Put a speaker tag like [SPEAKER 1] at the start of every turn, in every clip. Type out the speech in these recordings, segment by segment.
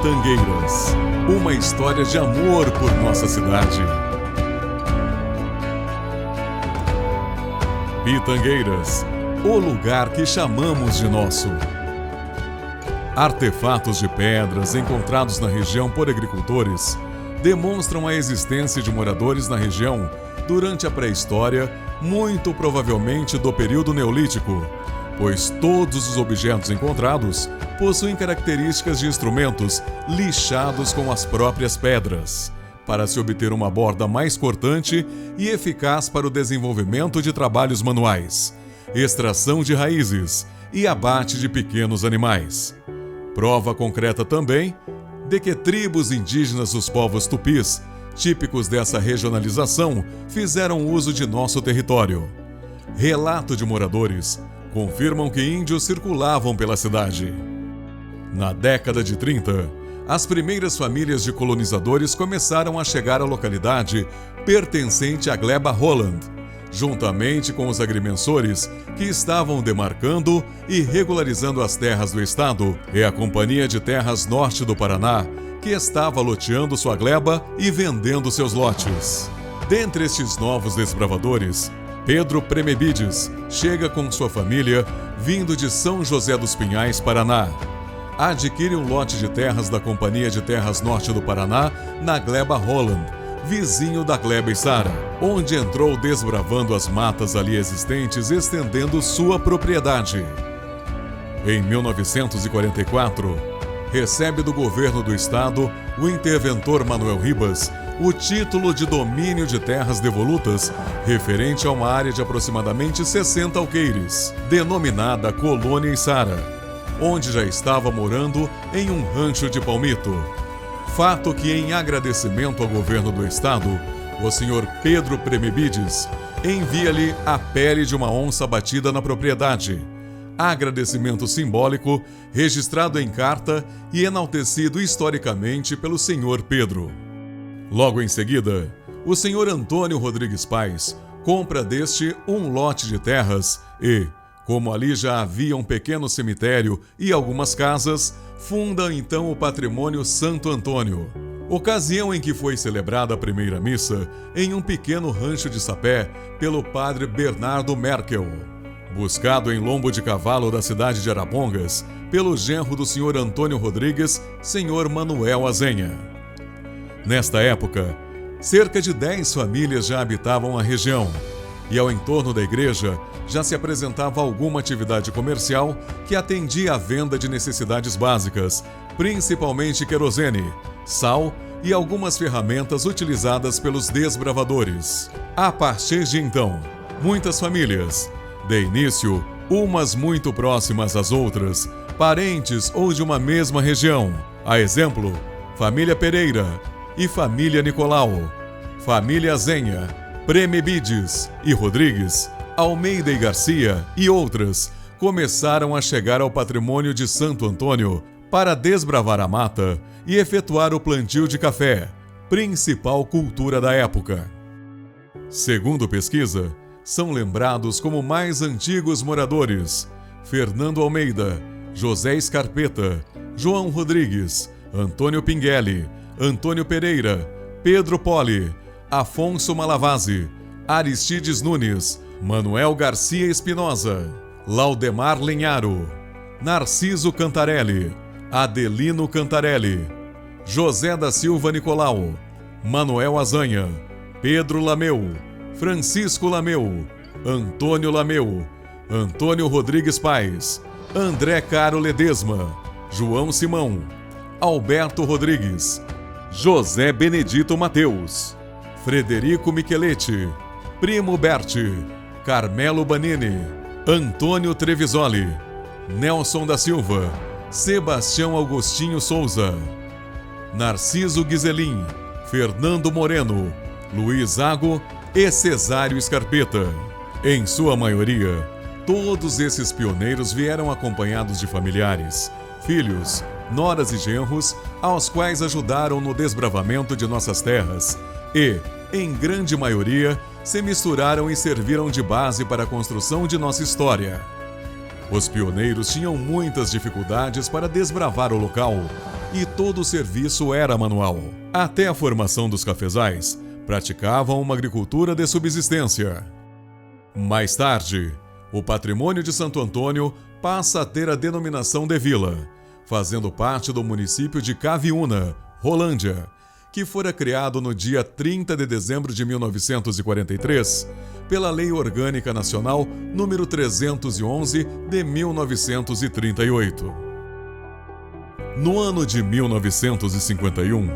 [SPEAKER 1] Pitangueiras, uma história de amor por nossa cidade. Pitangueiras, o lugar que chamamos de nosso. Artefatos de pedras encontrados na região por agricultores demonstram a existência de moradores na região durante a pré-história, muito provavelmente do período neolítico, pois todos os objetos encontrados possuem características de instrumentos lixados com as próprias pedras, para se obter uma borda mais cortante e eficaz para o desenvolvimento de trabalhos manuais, extração de raízes e abate de pequenos animais. Prova concreta também de que tribos indígenas dos povos tupis, típicos dessa regionalização, fizeram uso de nosso território. Relato de moradores confirmam que índios circulavam pela cidade. Na década de 30, as primeiras famílias de colonizadores começaram a chegar à localidade pertencente à gleba Holland, juntamente com os agrimensores que estavam demarcando e regularizando as terras do estado, e a Companhia de Terras Norte do Paraná, que estava loteando sua gleba e vendendo seus lotes. Dentre estes novos desbravadores, Pedro Premebides chega com sua família vindo de São José dos Pinhais, Paraná. Adquire um lote de terras da Companhia de Terras Norte do Paraná na gleba Holland, vizinho da gleba Içara, onde entrou desbravando as matas ali existentes, estendendo sua propriedade. Em 1944, recebe do governo do estado, o interventor Manuel Ribas, o título de domínio de terras devolutas, referente a uma área de aproximadamente 60 alqueires, denominada Colônia Içara, onde já estava morando em um rancho de palmito. Fato que, em agradecimento ao governo do estado, o senhor Pedro Premebides envia-lhe a pele de uma onça abatida na propriedade. Agradecimento simbólico, registrado em carta e enaltecido historicamente pelo senhor Pedro. Logo em seguida, o senhor Antônio Rodrigues Paes compra deste um lote de terras e, como ali já havia um pequeno cemitério e algumas casas, funda então o Patrimônio Santo Antônio. Ocasião em que foi celebrada a primeira missa em um pequeno rancho de sapé pelo padre Bernardo Merkel, buscado em lombo de cavalo da cidade de Arapongas pelo genro do senhor Antônio Rodrigues, senhor Manuel Azenha. Nesta época, cerca de 10 famílias já habitavam a região, e ao entorno da igreja já se apresentava alguma atividade comercial que atendia à venda de necessidades básicas, principalmente querosene, sal e algumas ferramentas utilizadas pelos desbravadores. A partir de então, muitas famílias, de início, umas muito próximas às outras, parentes ou de uma mesma região, a exemplo, família Pereira e família Nicolau, família Azenha, Premebides e Rodrigues, Almeida e Garcia e outras, começaram a chegar ao patrimônio de Santo Antônio para desbravar a mata e efetuar o plantio de café, principal cultura da época. Segundo pesquisa, são lembrados como mais antigos moradores Fernando Almeida, José Scarpeta, João Rodrigues, Antônio Pinguelli, Antônio Pereira, Pedro Poli, Afonso Malavasi, Aristides Nunes, Manuel Garcia Espinosa, Laudemar Lenharo, Narciso Cantarelli, Adelino Cantarelli, José da Silva Nicolau, Manuel Azenha, Pedro Lameu, Francisco Lameu, Antônio Lameu, Antônio Rodrigues Paes, André Caro Ledesma, João Simão, Alberto Rodrigues, José Benedito Mateus, Frederico Micheletti, Primo Berti, Carmelo Banini, Antônio Trevisoli, Nelson da Silva, Sebastião Augustinho Souza, Narciso Guizelin, Fernando Moreno, Luiz Ago e Cesário Scarpeta. Em sua maioria, todos esses pioneiros vieram acompanhados de familiares, filhos, noras e genros, aos quais ajudaram no desbravamento de nossas terras e, em grande maioria, se misturaram e serviram de base para a construção de nossa história. Os pioneiros tinham muitas dificuldades para desbravar o local, e todo o serviço era manual. Até a formação dos cafezais, praticavam uma agricultura de subsistência. Mais tarde, o patrimônio de Santo Antônio passa a ter a denominação de vila, fazendo parte do município de Caviúna, Rolândia, que fora criado no dia 30 de dezembro de 1943, pela Lei Orgânica Nacional número 311 de 1938. No ano de 1951,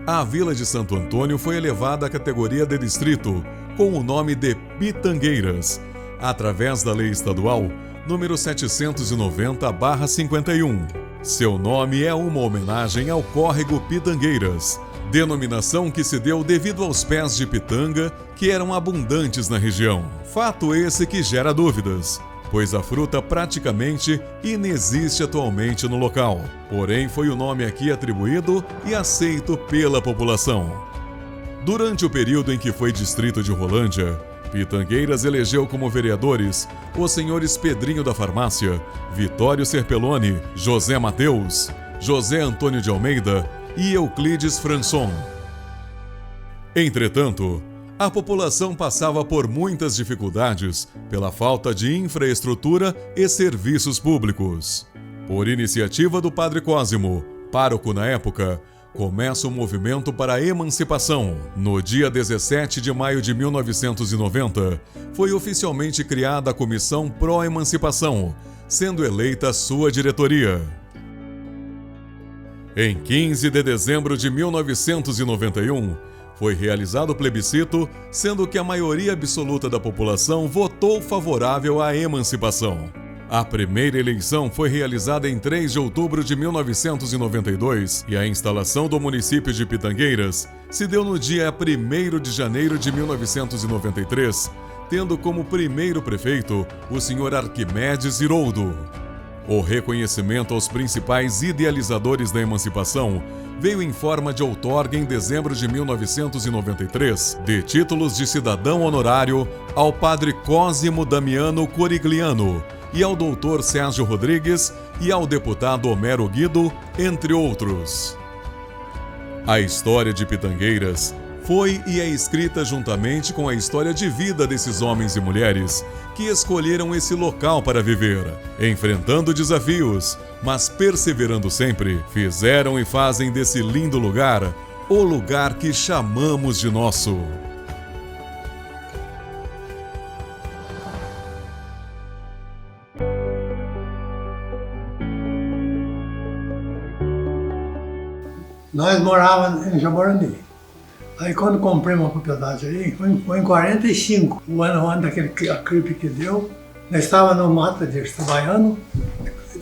[SPEAKER 1] a Vila de Santo Antônio foi elevada à categoria de distrito com o nome de Pitangueiras, através da Lei Estadual número 790/51. Seu nome é uma homenagem ao córrego Pitangueiras, denominação que se deu devido aos pés de pitanga que eram abundantes na região. Fato esse que gera dúvidas, pois a fruta praticamente inexiste atualmente no local. Porém, foi o nome aqui atribuído e aceito pela população. Durante o período em que foi distrito de Rolândia, Pitangueiras elegeu como vereadores os senhores Pedrinho da Farmácia, Vitório Serpelloni, José Mateus, José Antônio de Almeida e Euclides Françon. Entretanto, a população passava por muitas dificuldades pela falta de infraestrutura e serviços públicos. Por iniciativa do Padre Cosimo, pároco na época, começa o movimento para a emancipação. No dia 17 de maio de 1990, foi oficialmente criada a Comissão Pró-Emancipação, sendo eleita sua diretoria. Em 15 de dezembro de 1991, foi realizado o plebiscito, sendo que a maioria absoluta da população votou favorável à emancipação. A primeira eleição foi realizada em 3 de outubro de 1992 e a instalação do município de Pitangueiras se deu no dia 1º de janeiro de 1993, tendo como primeiro prefeito o senhor Arquimedes Iroldo. O reconhecimento aos principais idealizadores da emancipação veio em forma de outorga em dezembro de 1993, de títulos de cidadão honorário ao padre Cosimo Damiano Corigliano e ao doutor Sérgio Rodrigues e ao deputado Homero Guido, entre outros. A história de Pitangueiras foi e é escrita juntamente com a história de vida desses homens e mulheres que escolheram esse local para viver, enfrentando desafios, mas perseverando sempre, fizeram e fazem desse lindo lugar o lugar que chamamos de nosso.
[SPEAKER 2] Nós morávamos em Jaborandi. Aí quando comprei uma propriedade aí, foi em 45, o ano daquele gripe que deu. Nós estávamos no mato de trabalhando,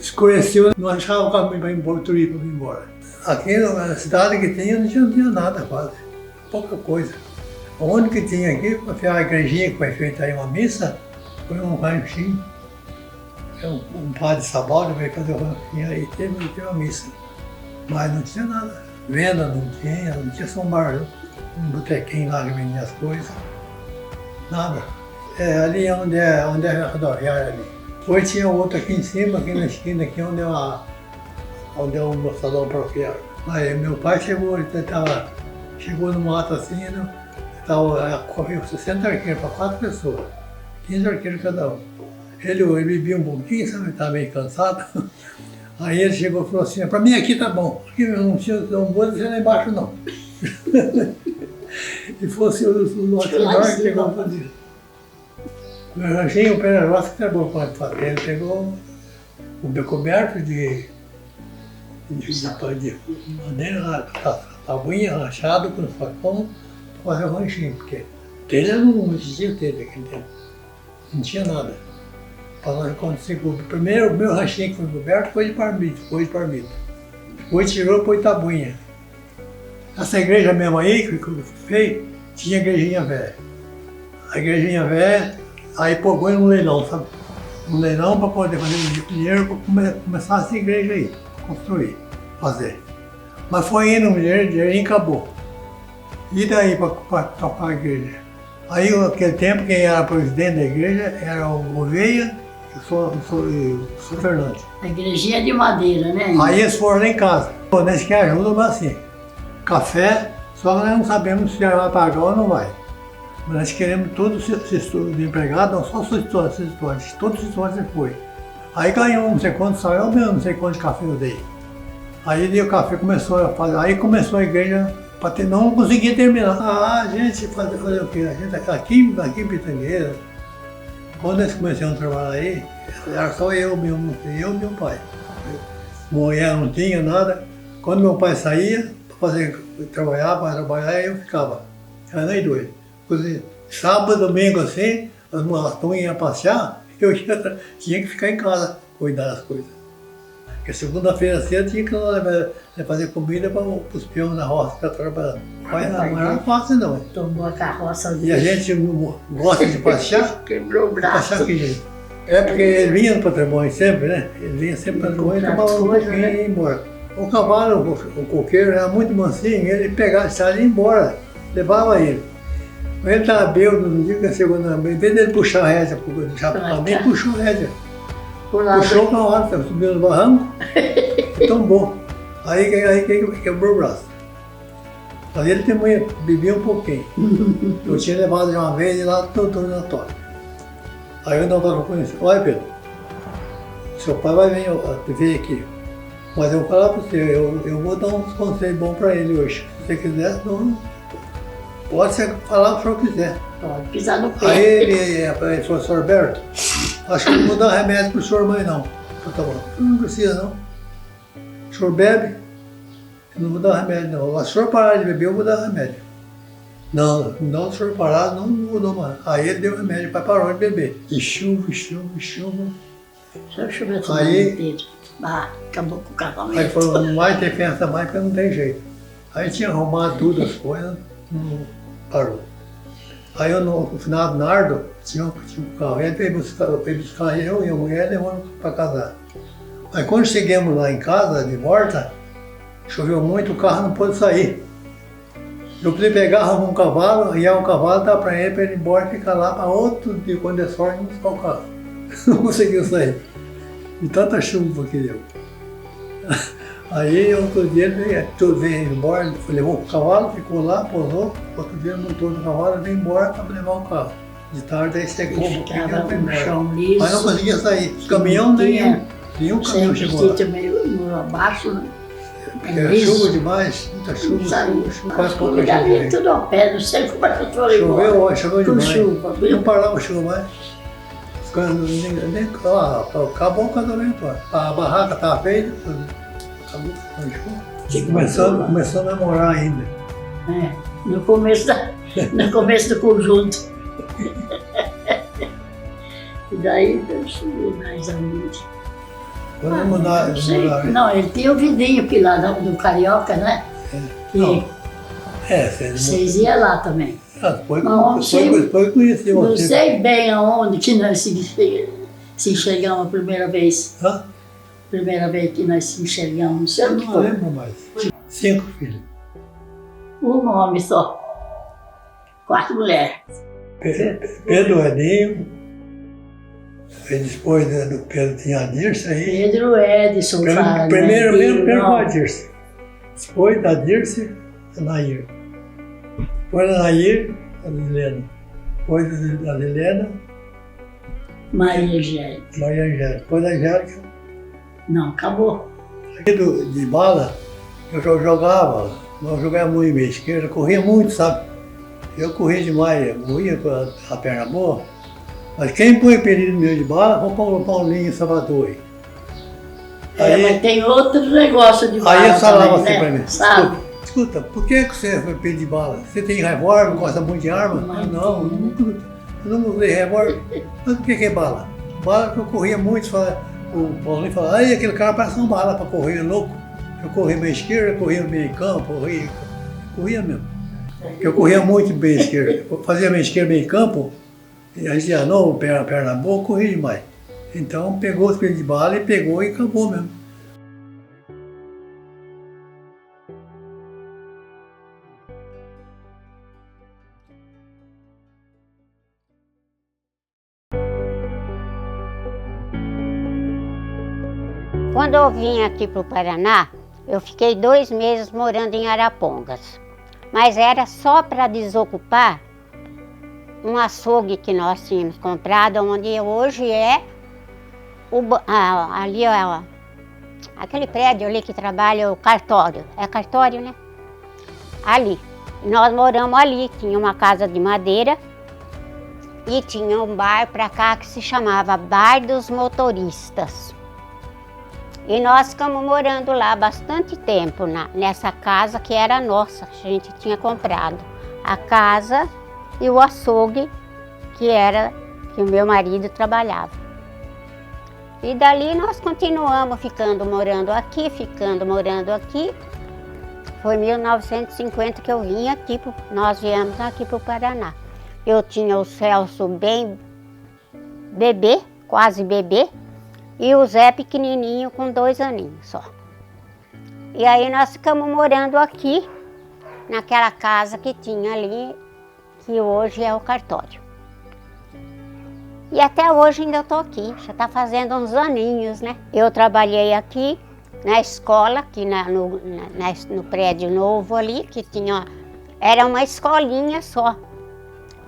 [SPEAKER 2] escureceu, não achava o caminho para ir embora, para ir embora. Aqui na cidade que tinha, não tinha nada quase, pouca coisa. O único que tinha aqui, a igrejinha que foi feita aí, uma missa, foi um ranchinho. Um padre Sabaldo veio fazer o ranchinho aí, teve uma missa. Mas não tinha nada, venda não tinha só um bar, um botequinho lá que vendia as coisas, nada. Ali onde é a rodoviária ali. Depois tinha outro aqui em cima, aqui na esquina, aqui onde é o salão paroquial. Aí meu pai chegou no mato assim, correu 60 arqueiros para 4 pessoas, 15 arqueiros cada um. Ele bebia um pouquinho, sabe, estava meio cansado. Aí ele chegou e falou assim, para mim aqui tá bom, aqui eu não vou descer lá embaixo não. E fosse o nosso senhor que chegou a fazer. O ranchinho, o Pera Roça, que trabalhou com a fazer, ele pegou o coberto de madeira, tabuinha rachada com facão para fazer o ranchinho, porque telha não existia telha aquele tempo, não tinha nada. Para nós acontecer, o meu ranchinho que foi coberto foi de parmito, Depois tirou e pôs tabuinha. Essa igreja mesmo aí, que eu fiz, tinha igrejinha velha. A igrejinha velha, aí pôs no leilão, sabe? Um leilão para poder fazer dinheiro para começar essa igreja aí, construir, fazer. Mas foi indo o dinheiro e acabou. E daí para tocar a igreja? Aí naquele tempo quem era presidente da igreja era o Oveia eu sou Fernandes.
[SPEAKER 3] A igrejinha de madeira, né?
[SPEAKER 2] Aí eles foram lá em casa. Pô, nós que ajuda, mas assim, café, só que nós não sabemos se vai pagar ou não vai. Mas nós queremos todos os estudos de empregado, não só os estudantes, todos os estudantes foi. Aí ganhou não sei quanto, saiu mesmo, não sei quanto de café eu dei. Aí deu o café, começou a fazer, aí começou a igreja, não conseguia terminar. A gente fazer o quê? A gente aqui em Pitangueira, quando nós começamos a trabalhar aí, era só eu e meu pai. Mulher não tinha nada. Quando meu pai saía para trabalhar, eu ficava. Era nós dois. Sábado, domingo assim, as turmas iam passear, eu tinha que ficar em casa, cuidar das coisas. Porque segunda-feira cedo tinha que ir lá fazer comida para os peões na roça que estavam trabalhando. Mas não era fácil não.
[SPEAKER 3] Tomou a carroça
[SPEAKER 2] E a gente gosta de passear.
[SPEAKER 3] Quebrou o braço.
[SPEAKER 2] Passear que jeito? É porque ele vinha no patrimônio sempre, né? Ele vinha sempre para o patrimônio e tomava um pouquinho e ia embora. O cavalo, o coqueiro, era muito mansinho, ele pegava a e ia embora, levava ele. Ele estava bêbado no dia que chegou na em vez dele puxar a rédea, também puxou a rédea. Puxou na hora, subiu no barranco e tombou. Aí quebrou o braço. Mas ele também bebia um pouquinho. Eu tinha levado de uma vez e lá todo na toca. Aí eu não estava conhecendo. Olha, Pedro, seu pai vai vir aqui. Mas eu vou falar para você, eu vou dar uns conselhos bons para ele hoje. Se você quiser, não. Pode você falar o que o senhor quiser.
[SPEAKER 3] Pode pisar no pé.
[SPEAKER 2] Aí ele falou, senhor Alberto, acho que não vou dar remédio para o senhor mais não. Eu tá bom, não precisa não. O senhor bebe? Eu não vou dar remédio não. Se o senhor parar de beber, eu vou dar remédio. Não, se o senhor parar, não vou dar mais. Aí ele deu remédio, para parou de beber. E chuva.
[SPEAKER 3] Só choveu todo
[SPEAKER 2] Aí-
[SPEAKER 3] inteiro. Acabou com o casamento.
[SPEAKER 2] Aí ele falou, não vai ter festa mais porque não tem jeito. Aí tinha arrumado tudo as coisas, não parou. Aí eu no final do Nardo, tinha um carro, ele veio buscar eu e a mulher levando para casar. Aí quando chegamos lá em casa, de volta, choveu muito, o carro não pôde sair. Eu podia pegar, arrumar um cavalo, guiar um cavalo, dar para ele ir embora e ficar lá para outro dia, quando é sorte, não buscar o carro. Não conseguiu sair. De tanta chuva que deu. Aí outro dia ele veio embora, levou o cavalo, ficou lá, pousou, outro dia montou no cavalo e veio embora para levar o carro. De tarde aí chegou um pouquinho e
[SPEAKER 3] Ficava
[SPEAKER 2] foi
[SPEAKER 3] no
[SPEAKER 2] embora.
[SPEAKER 3] chão liso.
[SPEAKER 2] Mas não conseguia sair. Caminhão nenhum caminhão chegou lá.
[SPEAKER 3] Sempre meio abaixo, né?
[SPEAKER 2] Porque era chuva demais, muita chuva, quase pouca
[SPEAKER 3] Ali
[SPEAKER 2] chuva.
[SPEAKER 3] tudo ao pé, não sei como é que eu tô ali.
[SPEAKER 2] Choveu
[SPEAKER 3] Com
[SPEAKER 2] demais.
[SPEAKER 3] chuva, viu?
[SPEAKER 2] Não parava a chuva mais. Acabou o casamento. A barraca estava feita, acabou a chuva. Começou a namorar ainda.
[SPEAKER 3] É, no começo do conjunto. E daí Deus subiu mais amigos.
[SPEAKER 2] Quando mudaram,
[SPEAKER 3] Não, ele tinha o vidinho que lá do Carioca, né?
[SPEAKER 2] Não.
[SPEAKER 3] Que vocês iam lá também.
[SPEAKER 2] Foi conheci
[SPEAKER 3] Não
[SPEAKER 2] você.
[SPEAKER 3] sei bem aonde que nós se enxergamos a primeira vez.
[SPEAKER 2] Hã?
[SPEAKER 3] Primeira vez que nós se enxergamos, não sei
[SPEAKER 2] Eu
[SPEAKER 3] o que
[SPEAKER 2] não
[SPEAKER 3] foi.
[SPEAKER 2] lembro mais. 5 filhos.
[SPEAKER 3] Um homem só. 4 mulheres.
[SPEAKER 2] Pedro Edinho. Aí depois do Pedro tinha a Dirce aí.
[SPEAKER 3] Pedro Edson,
[SPEAKER 2] Primeiro com
[SPEAKER 3] não.
[SPEAKER 2] a Dirce. Depois da Dirce, a Nair. Depois da Nair, a Helena. Depois da Helena,
[SPEAKER 3] Maria Angélica.
[SPEAKER 2] Maria Angélica. Depois da Angélica,
[SPEAKER 3] Não, acabou.
[SPEAKER 2] aqui de bala, eu jogava, não jogava muito em meia esquerda, corria muito, sabe? Eu corria demais, eu corria com a perna boa. Mas quem põe pedido meu de bala foi o Paulinho Salvador.
[SPEAKER 3] Mas tem outro negócio de bala
[SPEAKER 2] Aí eu falava
[SPEAKER 3] também,
[SPEAKER 2] assim pra
[SPEAKER 3] né?
[SPEAKER 2] mim,
[SPEAKER 3] Sabe?
[SPEAKER 2] escuta, por que você foi pedir de bala? Você tem revólver, gosta muito de arma?
[SPEAKER 3] Mas
[SPEAKER 2] Não, eu não usei revólver. Mas o que é bala? Bala que eu corria muito, o Paulinho falava, aí aquele cara parece uma bala para correr, louco. Eu corria meia esquerda, eu corria meio campo, corria mesmo. Eu corria muito meia esquerda, eu fazia meia esquerda, meio campo, e a gente dizia, não, perna boa, eu corria demais. Então pegou os pedidos de bala e pegou e acabou mesmo.
[SPEAKER 4] Quando eu vim aqui para o Paraná, eu fiquei 2 meses morando em Arapongas. Mas era só para desocupar um açougue que nós tínhamos comprado, onde hoje é ali, ó, aquele prédio ali que trabalha o cartório. É cartório, né? Ali. Nós moramos ali, tinha uma casa de madeira e tinha um bar para cá que se chamava Bar dos Motoristas. E nós ficamos morando lá bastante tempo, nessa casa que era nossa, a gente tinha comprado. A casa e o açougue que o meu marido trabalhava. E dali nós continuamos morando aqui. Foi em 1950 que eu vim aqui, nós viemos aqui para o Paraná. Eu tinha o Celso bem bebê, quase bebê, e o Zé pequenininho com 2 aninhos só. E aí nós ficamos morando aqui, naquela casa que tinha ali, que hoje é o cartório. E até hoje ainda estou aqui, já está fazendo uns aninhos, né? Eu trabalhei aqui na escola, aqui no prédio novo ali, que era uma escolinha só.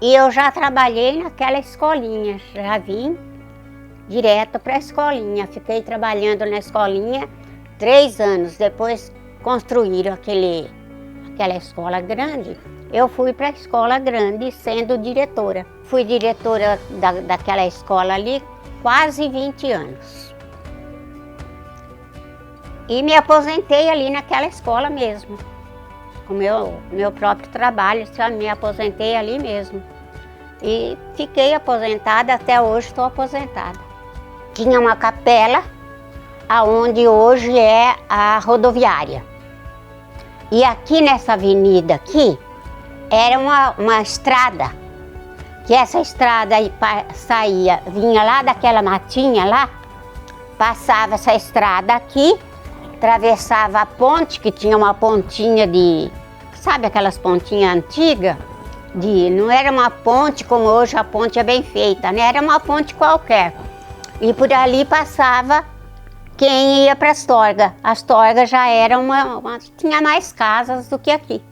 [SPEAKER 4] E eu já trabalhei naquela escolinha, já vim direto para a escolinha. Fiquei trabalhando na escolinha 3 anos, depois construíram aquela escola grande. Eu fui para a escola grande sendo diretora. Fui diretora daquela escola ali quase 20 anos. E me aposentei ali naquela escola mesmo. Com o meu próprio trabalho, me aposentei ali mesmo. E fiquei aposentada, até hoje estou aposentada. Tinha uma capela, aonde hoje é a rodoviária. E aqui nessa avenida aqui, era uma estrada, que essa estrada aí vinha lá daquela matinha lá, passava essa estrada aqui, atravessava a ponte, que tinha uma pontinha sabe aquelas pontinhas antigas? Não era uma ponte como hoje, a ponte é bem feita, né? Era uma ponte qualquer. E por ali passava quem ia para as Torgas. As Torgas já eram tinha mais casas do que aqui.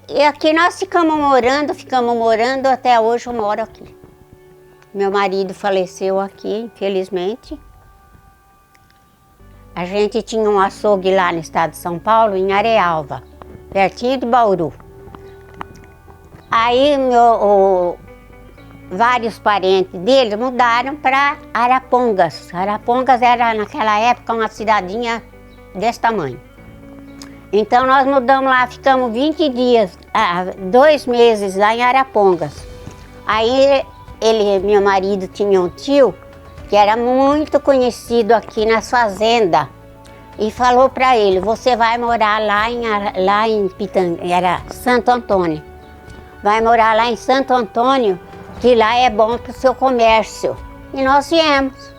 [SPEAKER 4] E aqui nós ficamos morando, até hoje eu moro aqui. Meu marido faleceu aqui, infelizmente. A gente tinha um açougue lá no estado de São Paulo, em Arealva, pertinho de Bauru. Aí vários parentes dele mudaram para Arapongas. Arapongas era naquela época uma cidadinha desse tamanho. Então nós mudamos lá, ficamos 20 dias, 2 meses lá em Arapongas. Aí meu marido tinha um tio que era muito conhecido aqui nas fazendas e falou para ele: você vai morar lá em Pitangui, era Santo Antônio. Vai morar lá em Santo Antônio, que lá é bom para o seu comércio. E nós viemos.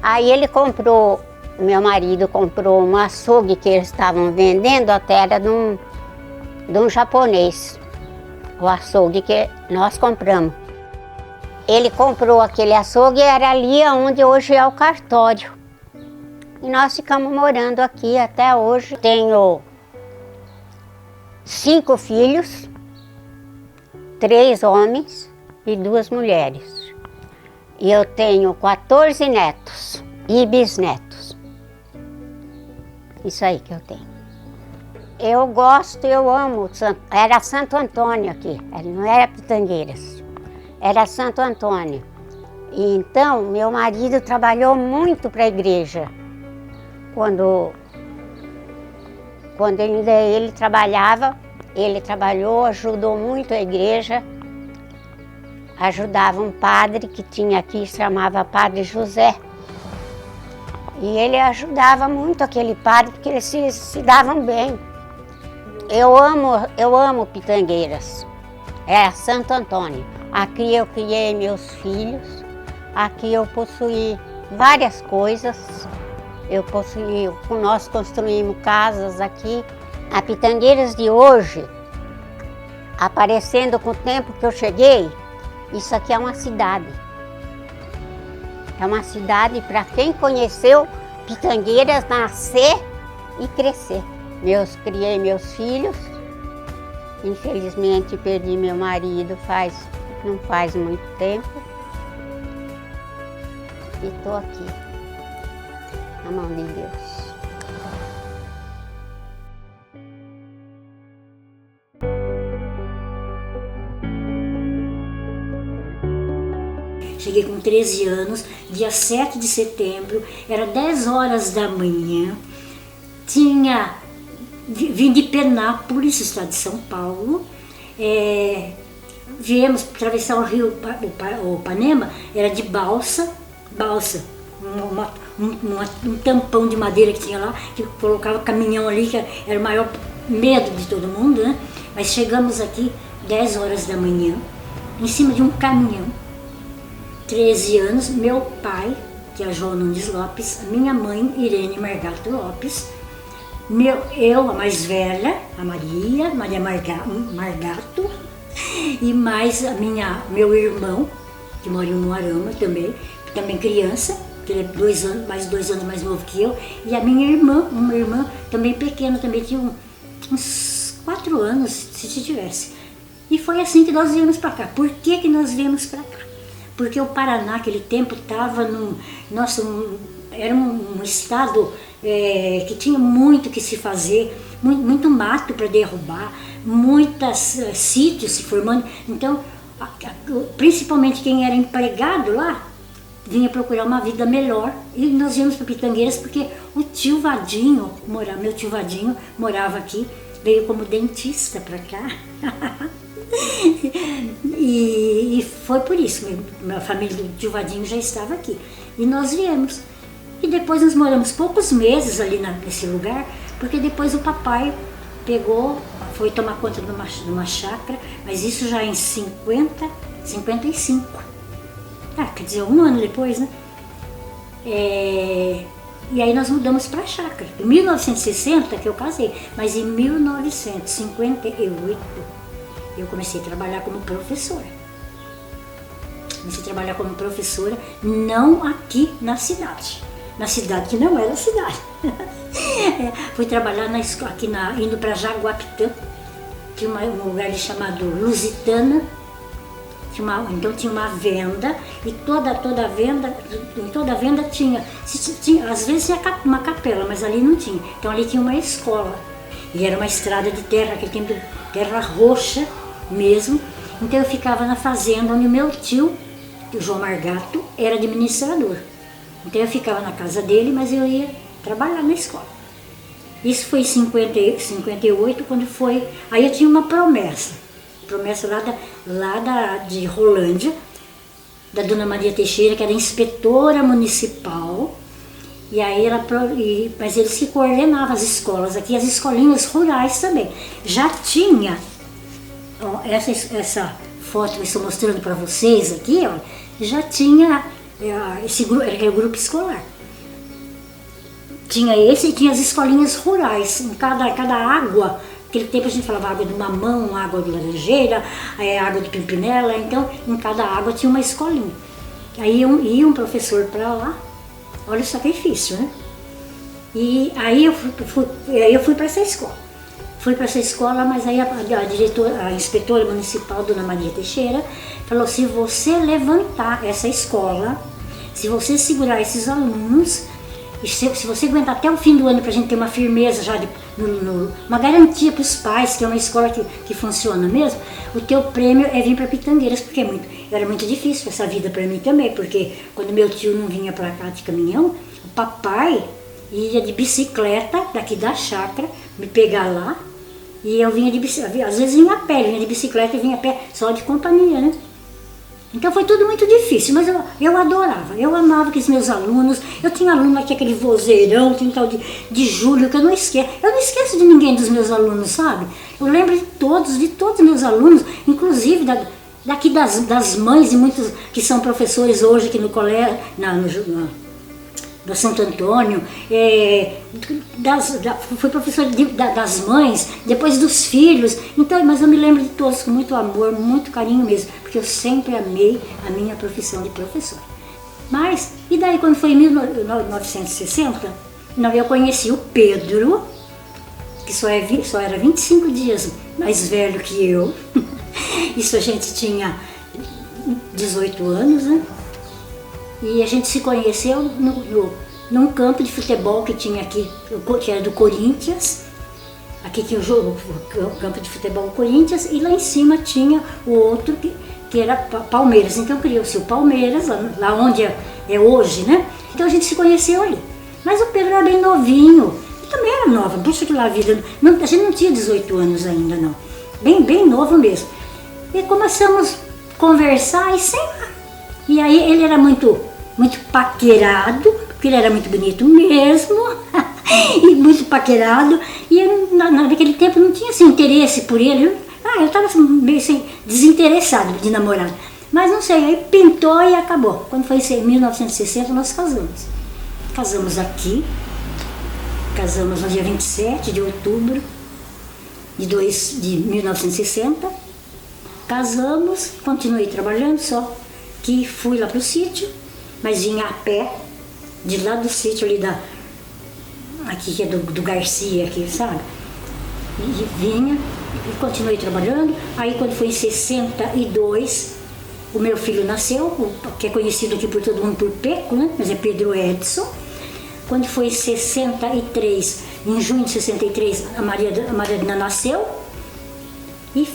[SPEAKER 4] Aí meu marido comprou um açougue que eles estavam vendendo, até era de um japonês, o açougue que nós compramos. Ele comprou aquele açougue e era ali onde hoje é o cartório. E nós ficamos morando aqui até hoje. Tenho 5 filhos, 3 homens e 2 mulheres. E eu tenho 14 netos e bisnetos. Isso aí que eu tenho. Eu gosto, eu amo. Era Santo Antônio aqui, não era Pitangueiras. Era Santo Antônio. E então, meu marido trabalhou muito para a igreja. Quando ele trabalhava, ele trabalhou, ajudou muito a igreja. Ajudava um padre que tinha aqui, se chamava Padre José. E ele ajudava muito aquele padre, porque eles se davam bem. Eu amo Pitangueiras. É Santo Antônio. Aqui eu criei meus filhos. Aqui eu possuí várias coisas. Nós construímos casas aqui. A Pitangueiras de hoje, aparecendo com o tempo que eu cheguei, isso aqui é uma cidade. É uma cidade para quem conheceu Pitangueiras nascer e crescer. Criei meus filhos. Infelizmente perdi meu marido não faz muito tempo. E estou aqui, na mão de Deus.
[SPEAKER 5] Cheguei com 13 anos, dia 7 de setembro, era 10 horas da manhã. Vim de Penápolis, estado de São Paulo. Viemos atravessar o rio, o Panema, era de balsa, um tampão de madeira que tinha lá, que colocava caminhão ali, que era o maior medo de todo mundo, né? Mas chegamos aqui 10 horas da manhã, em cima de um caminhão. 13 anos, meu pai, que é a João Nunes Lopes, a minha mãe, Irene Margato Lopes, eu, a mais velha, a Maria Margato, e mais meu irmão, que mora em Umuarama também criança, que ele é mais 2 anos mais novo que eu, e a minha irmã, uma irmã também pequena, também tinha uns 4 anos, se tivesse. E foi assim que nós viemos para cá. Por que nós viemos para cá? Porque o Paraná, naquele tempo, estava era um estado que tinha muito que se fazer, muito mato para derrubar, muitos sítios se formando. Então, principalmente quem era empregado lá, vinha procurar uma vida melhor. E nós viemos para Pitangueiras porque meu tio Vadinho morava aqui, veio como dentista para cá. E foi por isso, minha família do tio Vadinho já estava aqui. E nós viemos. E depois nós moramos poucos meses ali nesse lugar, porque depois o papai foi tomar conta de uma chácara, mas isso já em 55. Quer dizer, um ano depois, né? E aí nós mudamos para a chácara. Em 1960 que eu casei, mas em 1958 eu comecei a trabalhar como professora. Não aqui na cidade. Na cidade que não era cidade. Fui trabalhar na escola, indo para Jaguapitã. Tinha um lugar chamado Lusitana. Então tinha uma venda, e toda venda tinha, às vezes tinha uma capela, mas ali não tinha. Então ali tinha uma escola. E era uma estrada de terra, aquele tempo de terra roxa mesmo. Então eu ficava na fazenda onde meu tio, o João Margato, era administrador. Então eu ficava na casa dele, mas eu ia trabalhar na escola. Isso foi em 58, quando foi. Aí eu tinha uma promessa lá de Rolândia, da dona Maria Teixeira, que era inspetora municipal. E aí mas eles que coordenavam as escolas aqui, as escolinhas rurais também. Já tinha, essa foto que eu estou mostrando para vocês aqui, ó, já tinha esse grupo, era o grupo escolar. Tinha esse e tinha as escolinhas rurais, em cada água. Naquele tempo a gente falava água do mamão, água de laranjeira, água de pimpinela, então em cada água tinha uma escolinha. Aí ia um professor para lá, olha o sacrifício, né? E aí eu fui para essa escola. Mas aí a inspetora municipal, dona Maria Teixeira, falou: se você levantar essa escola, se você segurar esses alunos, e se você aguentar até o fim do ano para a gente ter uma firmeza já, uma garantia para os pais, que é uma escola que funciona mesmo, o teu prêmio é vir para Pitangueiras, porque era muito difícil essa vida para mim também, porque quando meu tio não vinha para cá de caminhão, o papai ia de bicicleta daqui da chácara, me pegar lá, e eu vinha de bicicleta, às vezes vinha a pé, vinha de bicicleta e vinha a pé, só de companhia, né? Então foi tudo muito difícil, mas eu adorava, eu amava aqueles meus alunos. Eu tinha aluno aqui, aquele vozeirão, tinha um tal de Júlio, que eu não esqueço de ninguém dos meus alunos, sabe? Eu lembro de todos os meus alunos, inclusive daqui das mães, e muitos que são professores hoje aqui no colégio, da Santo Antônio, fui professora das mães, depois dos filhos. Então, mas eu me lembro de todos com muito amor, muito carinho mesmo, porque eu sempre amei a minha profissão de professora. Mas, e daí quando foi em 1960, eu conheci o Pedro, que só era 25 dias mais velho que eu. Isso a gente tinha 18 anos, né? E a gente se conheceu num campo de futebol que tinha aqui, que era do Corinthians. Aqui tinha o campo de futebol Corinthians e lá em cima tinha o outro que era Palmeiras. Então criou-se o Palmeiras, lá onde é hoje, né? Então a gente se conheceu ali. Mas o Pedro era bem novinho, eu também era nova, puxa que lá a vida, a gente não tinha 18 anos ainda não, bem novo mesmo. E começamos a conversar e aí ele era muito paquerado, porque ele era muito bonito mesmo, e muito paquerado, e naquele tempo não tinha assim, interesse por ele. Eu estava meio assim, desinteressado de namorar. Mas não sei, aí pintou e acabou. Quando foi em 1960 nós casamos. Casamos aqui, casamos no dia 27 de outubro de 1960. Casamos, continuei trabalhando, só que fui lá pro sítio, mas vinha a pé, de lá do sítio ali aqui que é do Garcia, aqui, sabe? E vinha e continuei trabalhando. Aí quando foi em 62, o meu filho nasceu, que é conhecido aqui por todo mundo por Peco, né? Mas é Pedro Edson. Quando foi em 63, em junho de 63, a Mariana nasceu. E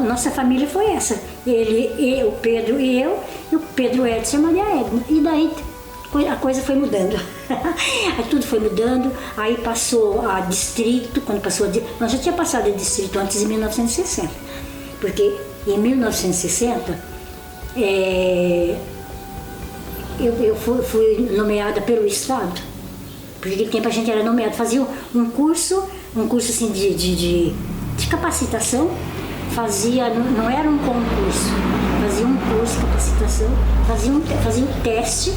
[SPEAKER 5] nossa família foi essa. O Pedro e eu, e o Pedro Edson e a Maria Edna. E daí a coisa foi mudando. Aí tudo foi mudando, aí passou a distrito, nós já tinha passado a distrito antes de 1960, porque em 1960 eu fui nomeada pelo Estado, porque naquele tempo a gente era nomeado, fazia um curso assim de capacitação, não era um concurso, fazia um curso de capacitação, fazia um teste.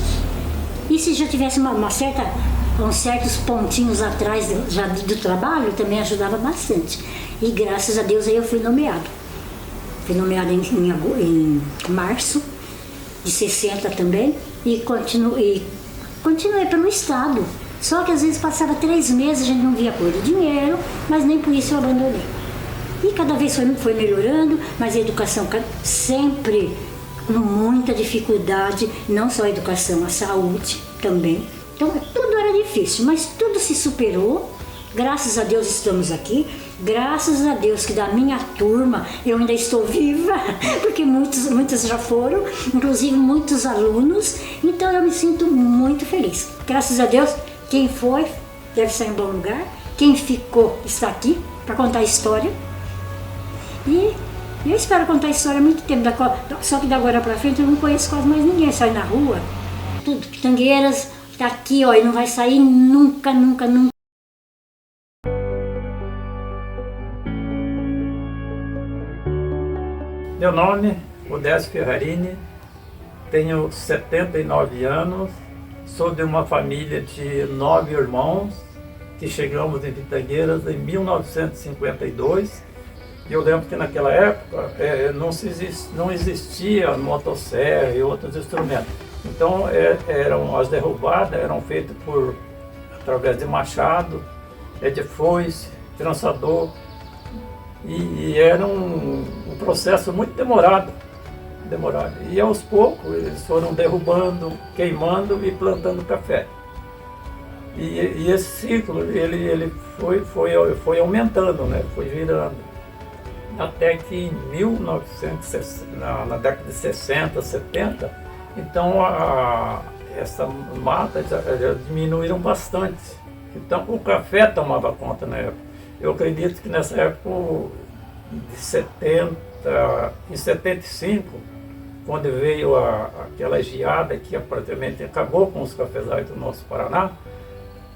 [SPEAKER 5] E se já tivesse uns certos pontinhos atrás já do trabalho, também ajudava bastante. E graças a Deus aí eu fui nomeada. Fui nomeada em março de 60 também e continuei pelo Estado. Só que às vezes passava 3 meses, a gente não via cor do dinheiro, mas nem por isso eu abandonei. E cada vez foi melhorando, mas a educação sempre com muita dificuldade, não só a educação, a saúde também. Então tudo era difícil, mas tudo se superou. Graças a Deus estamos aqui, graças a Deus que da minha turma eu ainda estou viva, porque muitos já foram, inclusive muitos alunos, então eu me sinto muito feliz. Graças a Deus, quem foi deve estar em bom lugar, quem ficou está aqui para contar a história. E eu espero contar a história há muito tempo, só que da agora pra frente eu não conheço quase mais ninguém, sai na rua, tudo, Pitangueiras, tá aqui, ó, e não vai sair nunca.
[SPEAKER 6] Meu nome é Odécio Ferrarini, tenho 79 anos, sou de uma família de 9 irmãos, que chegamos em Pitangueiras em 1952. Eu lembro que naquela época não existia motosserra e outros instrumentos. Então as derrubadas eram feitas através de machado, de foice, trançador. E era um processo muito demorado. E aos poucos eles foram derrubando, queimando e plantando café. E esse ciclo ele foi aumentando, né? Foi virando. Até que em 1960, na década de 60, 70, então essa mata já diminuíram bastante. Então o café tomava conta na época. Eu acredito que nessa época, em 75, quando veio aquela geada que praticamente acabou com os cafezais do nosso Paraná,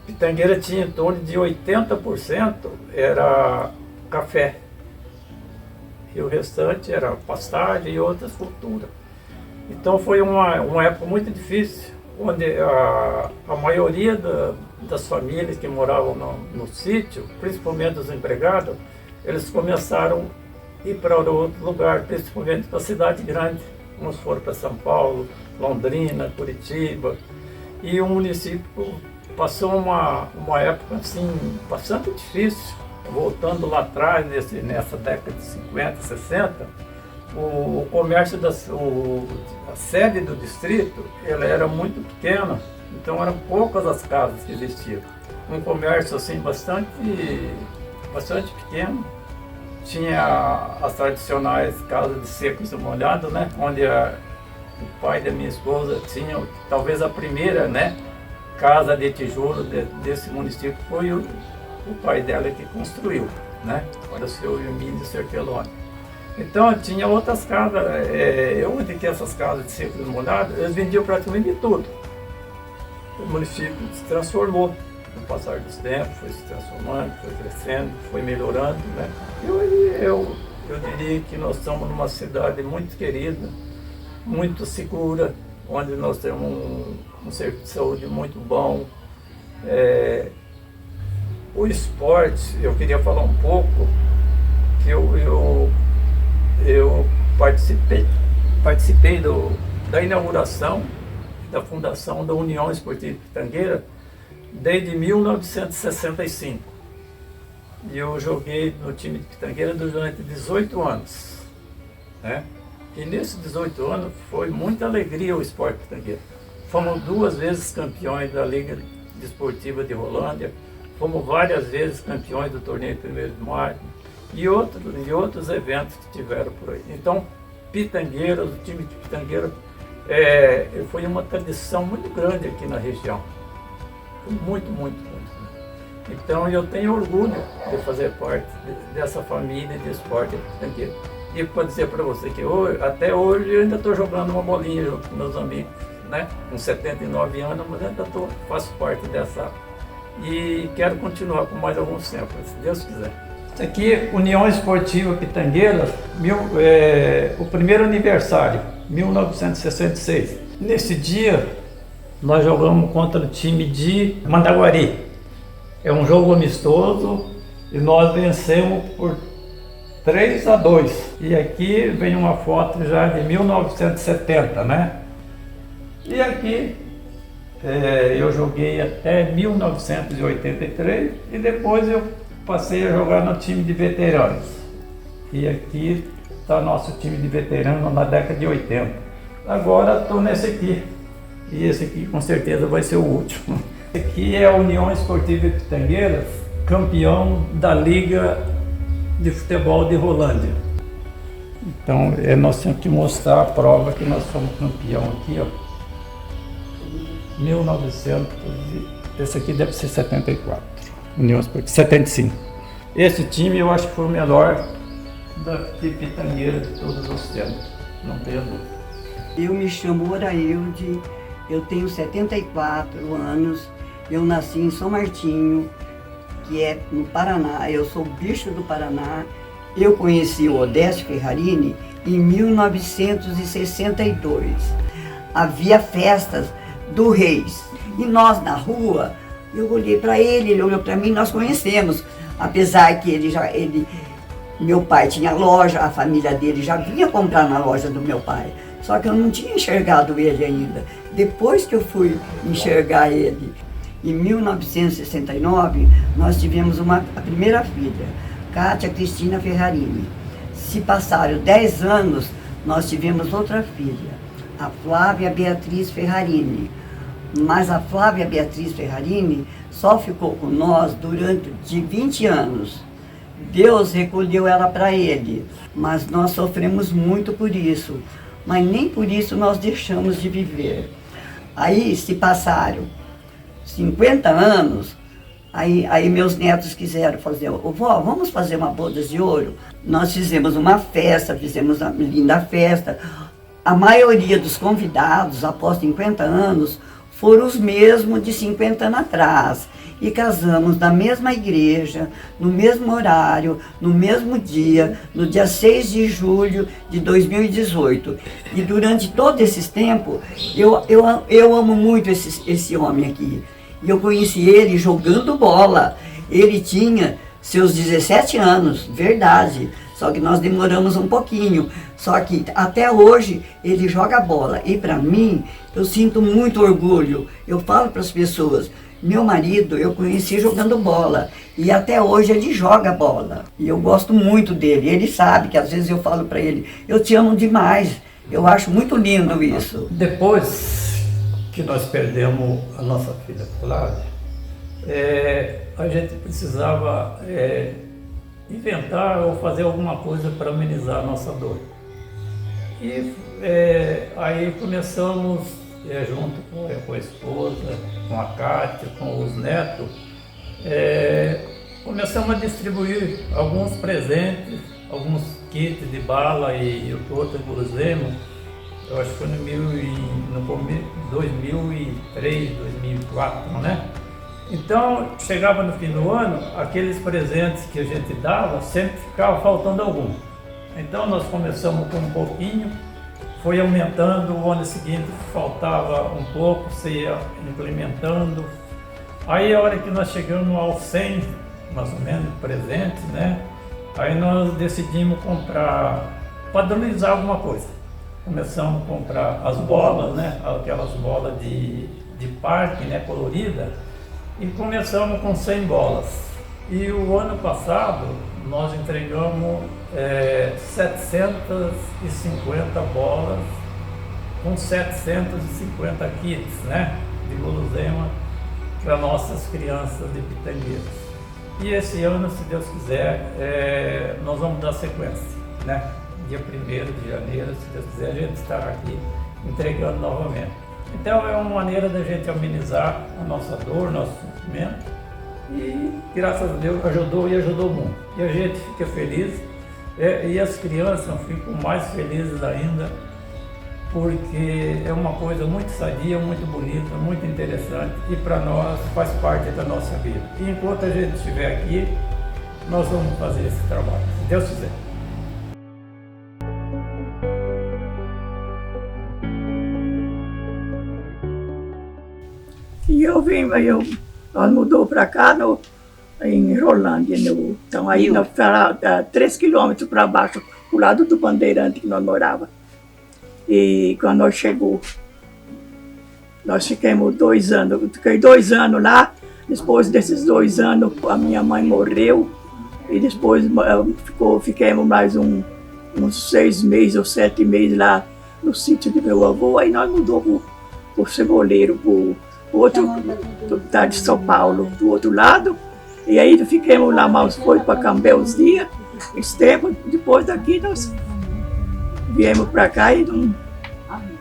[SPEAKER 6] Pitangueira tinha em torno de 80% era café. E o restante era pastagem e outras culturas. Então foi uma época muito difícil, onde a maioria das famílias que moravam no sítio, principalmente os empregados, eles começaram a ir para outro lugar, principalmente para a cidade grande. uns foram para São Paulo, Londrina, Curitiba. E o município passou uma época assim, bastante difícil. Voltando lá atrás, nessa década de 50, 60, o comércio, a sede do distrito, ela era muito pequena, então eram poucas as casas que existiam. Um comércio assim bastante pequeno. Tinha as tradicionais casas de secos e molhados, né? Onde o pai da minha esposa tinha talvez a primeira, né, casa de tijolo desse município, foi o pai dela que construiu, né? Para o seu Emílio Serpeloni. Então tinha outras casas, onde que essas casas de secos e molhados, eles vendiam praticamente tudo. O município se transformou. No passar dos tempos, foi se transformando, foi crescendo, foi melhorando, né? Eu diria que nós estamos numa cidade muito querida, muito segura, onde nós temos um serviço de saúde muito bom. O esporte, eu queria falar um pouco, que eu participei da inauguração da fundação da União Esportiva Pitangueira desde 1965. E eu joguei no time de Pitangueira durante 18 anos. Né? E nesses 18 anos foi muita alegria o esporte pitangueiro. Fomos 2 vezes campeões da Liga Desportiva de Rolândia, fomos várias vezes campeões do torneio 1º de Maio e outros eventos que tiveram por aí. Então, Pitangueiras, o time de Pitangueira, foi uma tradição muito grande aqui na região. Muito, muito, muito. Então eu tenho orgulho de fazer parte dessa família de esporte pitangueiro. E pode dizer para você que até hoje eu ainda estou jogando uma bolinha junto com meus amigos, né? Com 79 anos, mas ainda faço parte dessa. E quero continuar com mais alguns tempos, se Deus quiser. Isso aqui, União Esportiva Pitangueiras, o primeiro aniversário, 1966. Nesse dia, nós jogamos contra o time de Mandaguari. É um jogo amistoso e nós vencemos por 3-2. E aqui vem uma foto já de 1970, né? E aqui eu joguei até 1983 e depois eu passei a jogar no time de veteranos. E aqui está nosso time de veteranos na década de 80. Agora estou nesse aqui. E esse aqui com certeza vai ser o último. Aqui é a União Esportiva Pitangueiras, campeão da Liga de Futebol de Rolândia. Então nós temos que mostrar a prova que nós somos campeão aqui, ó. 1900, esse aqui deve ser 74, União Esportiva, 75. Esse time eu acho que foi o melhor da Pitangueira de todos os tempos, não tenho dúvida.
[SPEAKER 7] Eu me chamo Orailde, eu tenho 74 anos, eu nasci em São Martinho, que é no Paraná, eu sou bicho do Paraná. Eu conheci o Odécio Ferrarini em 1962. Havia festas do Reis e nós na rua, eu olhei para ele, ele olhou para mim, nós conhecemos, apesar que meu pai tinha loja, a família dele já vinha comprar na loja do meu pai. Só que eu não tinha enxergado ele ainda. Depois que eu fui enxergar ele, em 1969, nós tivemos a primeira filha, Cátia Cristina Ferrarini. Se passaram 10 anos, nós tivemos outra filha, a Flávia Beatriz Ferrarini. Mas a Flávia Beatriz Ferrarini só ficou com nós durante 20 anos. Deus recolheu ela para ele, mas nós sofremos muito por isso. Mas nem por isso nós deixamos de viver. Aí se passaram 50 anos, aí meus netos quiseram fazer, vó, vamos fazer uma boda de ouro? Nós fizemos uma festa, fizemos uma linda festa. A maioria dos convidados, após 50 anos, foram os mesmos de 50 anos atrás. E casamos na mesma igreja, no mesmo horário, no mesmo dia, no dia 6 de julho de 2018. E durante todo esse tempo, eu amo muito esse homem aqui. E eu conheci ele jogando bola. Ele tinha seus 17 anos, verdade. Só que nós demoramos um pouquinho. Só que até hoje ele joga bola. E para mim, eu sinto muito orgulho. Eu falo para as pessoas, meu marido eu conheci jogando bola. E até hoje ele joga bola. E eu gosto muito dele. Ele sabe que às vezes eu falo para ele, eu te amo demais. Eu acho muito lindo isso.
[SPEAKER 6] Depois que nós perdemos a nossa filha Flávia, a gente precisava inventar ou fazer alguma coisa para amenizar a nossa dor. E aí começamos, junto com a esposa, com a Cátia, com os netos, começamos a distribuir alguns presentes, alguns kits de bala e outros guloseimas. Eu acho que foi no 2003, 2004, né? Então, chegava no fim do ano, aqueles presentes que a gente dava, sempre ficava faltando algum. Então, nós começamos com um pouquinho, foi aumentando, o ano seguinte faltava um pouco, se ia implementando. Aí, a hora que nós chegamos aos 100, mais ou menos, presentes, né? Aí nós decidimos comprar, padronizar alguma coisa. Começamos a comprar as bolas, né? Aquelas bolas de parque, né? Colorida. E começamos com 100 bolas. E o ano passado nós entregamos 750 bolas com 750 kits, né, de guloseima para nossas crianças de Pitangueiras. E esse ano, se Deus quiser, nós vamos dar sequência, né? Dia 1º de janeiro, se Deus quiser, a gente estará aqui entregando novamente. Então é uma maneira da gente amenizar a nossa dor, nosso sofrimento, e graças a Deus ajudou e ajudou muito. E a gente fica feliz, e as crianças ficam mais felizes ainda, porque é uma coisa muito sadia, muito bonita, muito interessante, e para nós faz parte da nossa vida. E enquanto a gente estiver aqui, nós vamos fazer esse trabalho, se Deus quiser.
[SPEAKER 8] E nós mudou para cá em Rolândia. Então aí nós ficamos 3 quilômetros para baixo, pro lado do Bandeirante que nós morava. E quando nós chegou, nós ficamos 2 anos. Eu fiquei 2 anos lá. Depois desses 2 anos, a minha mãe morreu. E depois ficamos mais uns 6 meses ou 7 meses lá no sítio de meu avô. Aí nós mudamos pro Ceboleiro, outro tá de São Paulo, do outro lado, e aí ficamos lá, mas foi para Cambé uns dias, esse tempo. Depois daqui nós viemos para cá e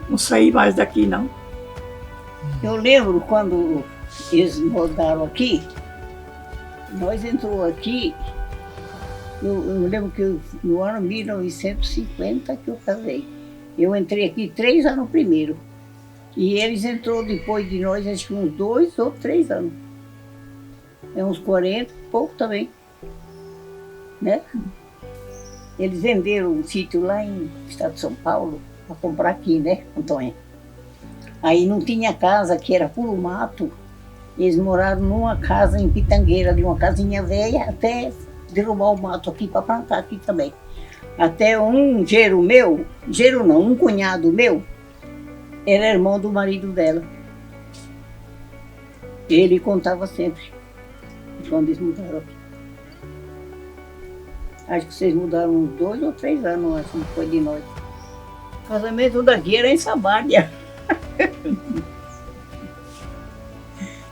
[SPEAKER 8] não saí mais daqui não.
[SPEAKER 9] Eu lembro quando eles mudaram aqui, nós entrou aqui, eu lembro que no ano 1950 que eu casei, eu entrei aqui 3 anos primeiro. E eles entrou depois de nós, acho que uns 2 ou 3 anos. É uns 40, pouco também. Né? Eles venderam um sítio lá no estado de São Paulo, para comprar aqui, né, Antônio? Aí não tinha casa, que era puro mato. Eles moraram numa casa em Pitangueira, de uma casinha velha, até derrubar o mato aqui para plantar aqui também. Até um um cunhado meu, era irmão do marido dela. Ele contava sempre, quando eles mudaram aqui. Acho que vocês mudaram uns 2 ou 3 anos, acho que foi de nós. O casamento daqui era em Sabádia.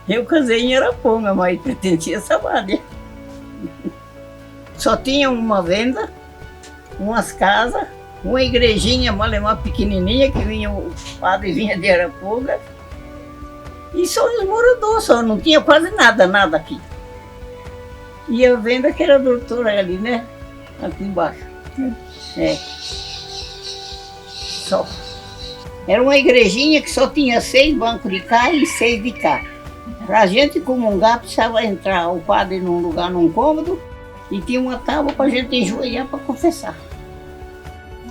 [SPEAKER 9] Eu casei em Araponga, mas pertencia a Sabádia. Só tinha uma venda, umas casas, uma igrejinha malemar pequenininha, que vinha, o padre vinha de Araponga. E só os moradores, só não tinha quase nada aqui. E a venda que era a doutora ali, né? Aqui embaixo. Só. Era uma igrejinha que só tinha 6 bancos de cá e 6 de cá. Para a gente comungar, precisava entrar o padre num lugar, num cômodo, e tinha uma tábua para a gente enjoelhar para confessar.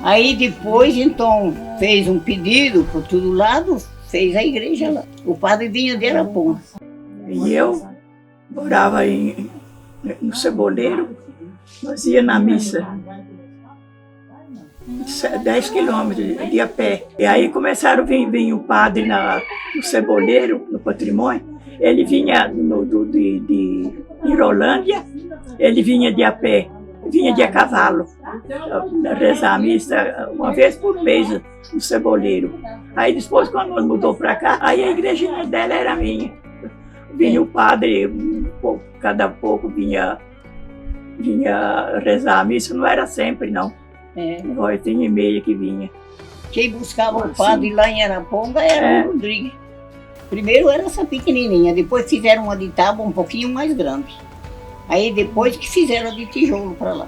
[SPEAKER 9] Aí depois, então, fez um pedido por todo lado, fez a igreja lá. O padre vinha de Araponga.
[SPEAKER 8] E eu morava no Ceboleiro, nós ia na missa 10 quilômetros de a pé. E aí começaram a vir o padre no Ceboleiro, no Patrimônio. Ele vinha de Rolândia, ele vinha de a pé, vinha de a cavalo, rezar a missa uma vez por mês no Ceboleiro. Aí depois, quando nós mudou para cá, aí a igrejinha dela era minha. Vinha o padre, cada pouco vinha rezar a missa, não era sempre não. Agora tem e-mail que vinha.
[SPEAKER 9] Quem buscava o padre lá em Araponga era o Rodrigues. Primeiro era essa pequenininha, depois fizeram uma de tábua um pouquinho mais grande. Aí depois que fizeram a de tijolo para lá.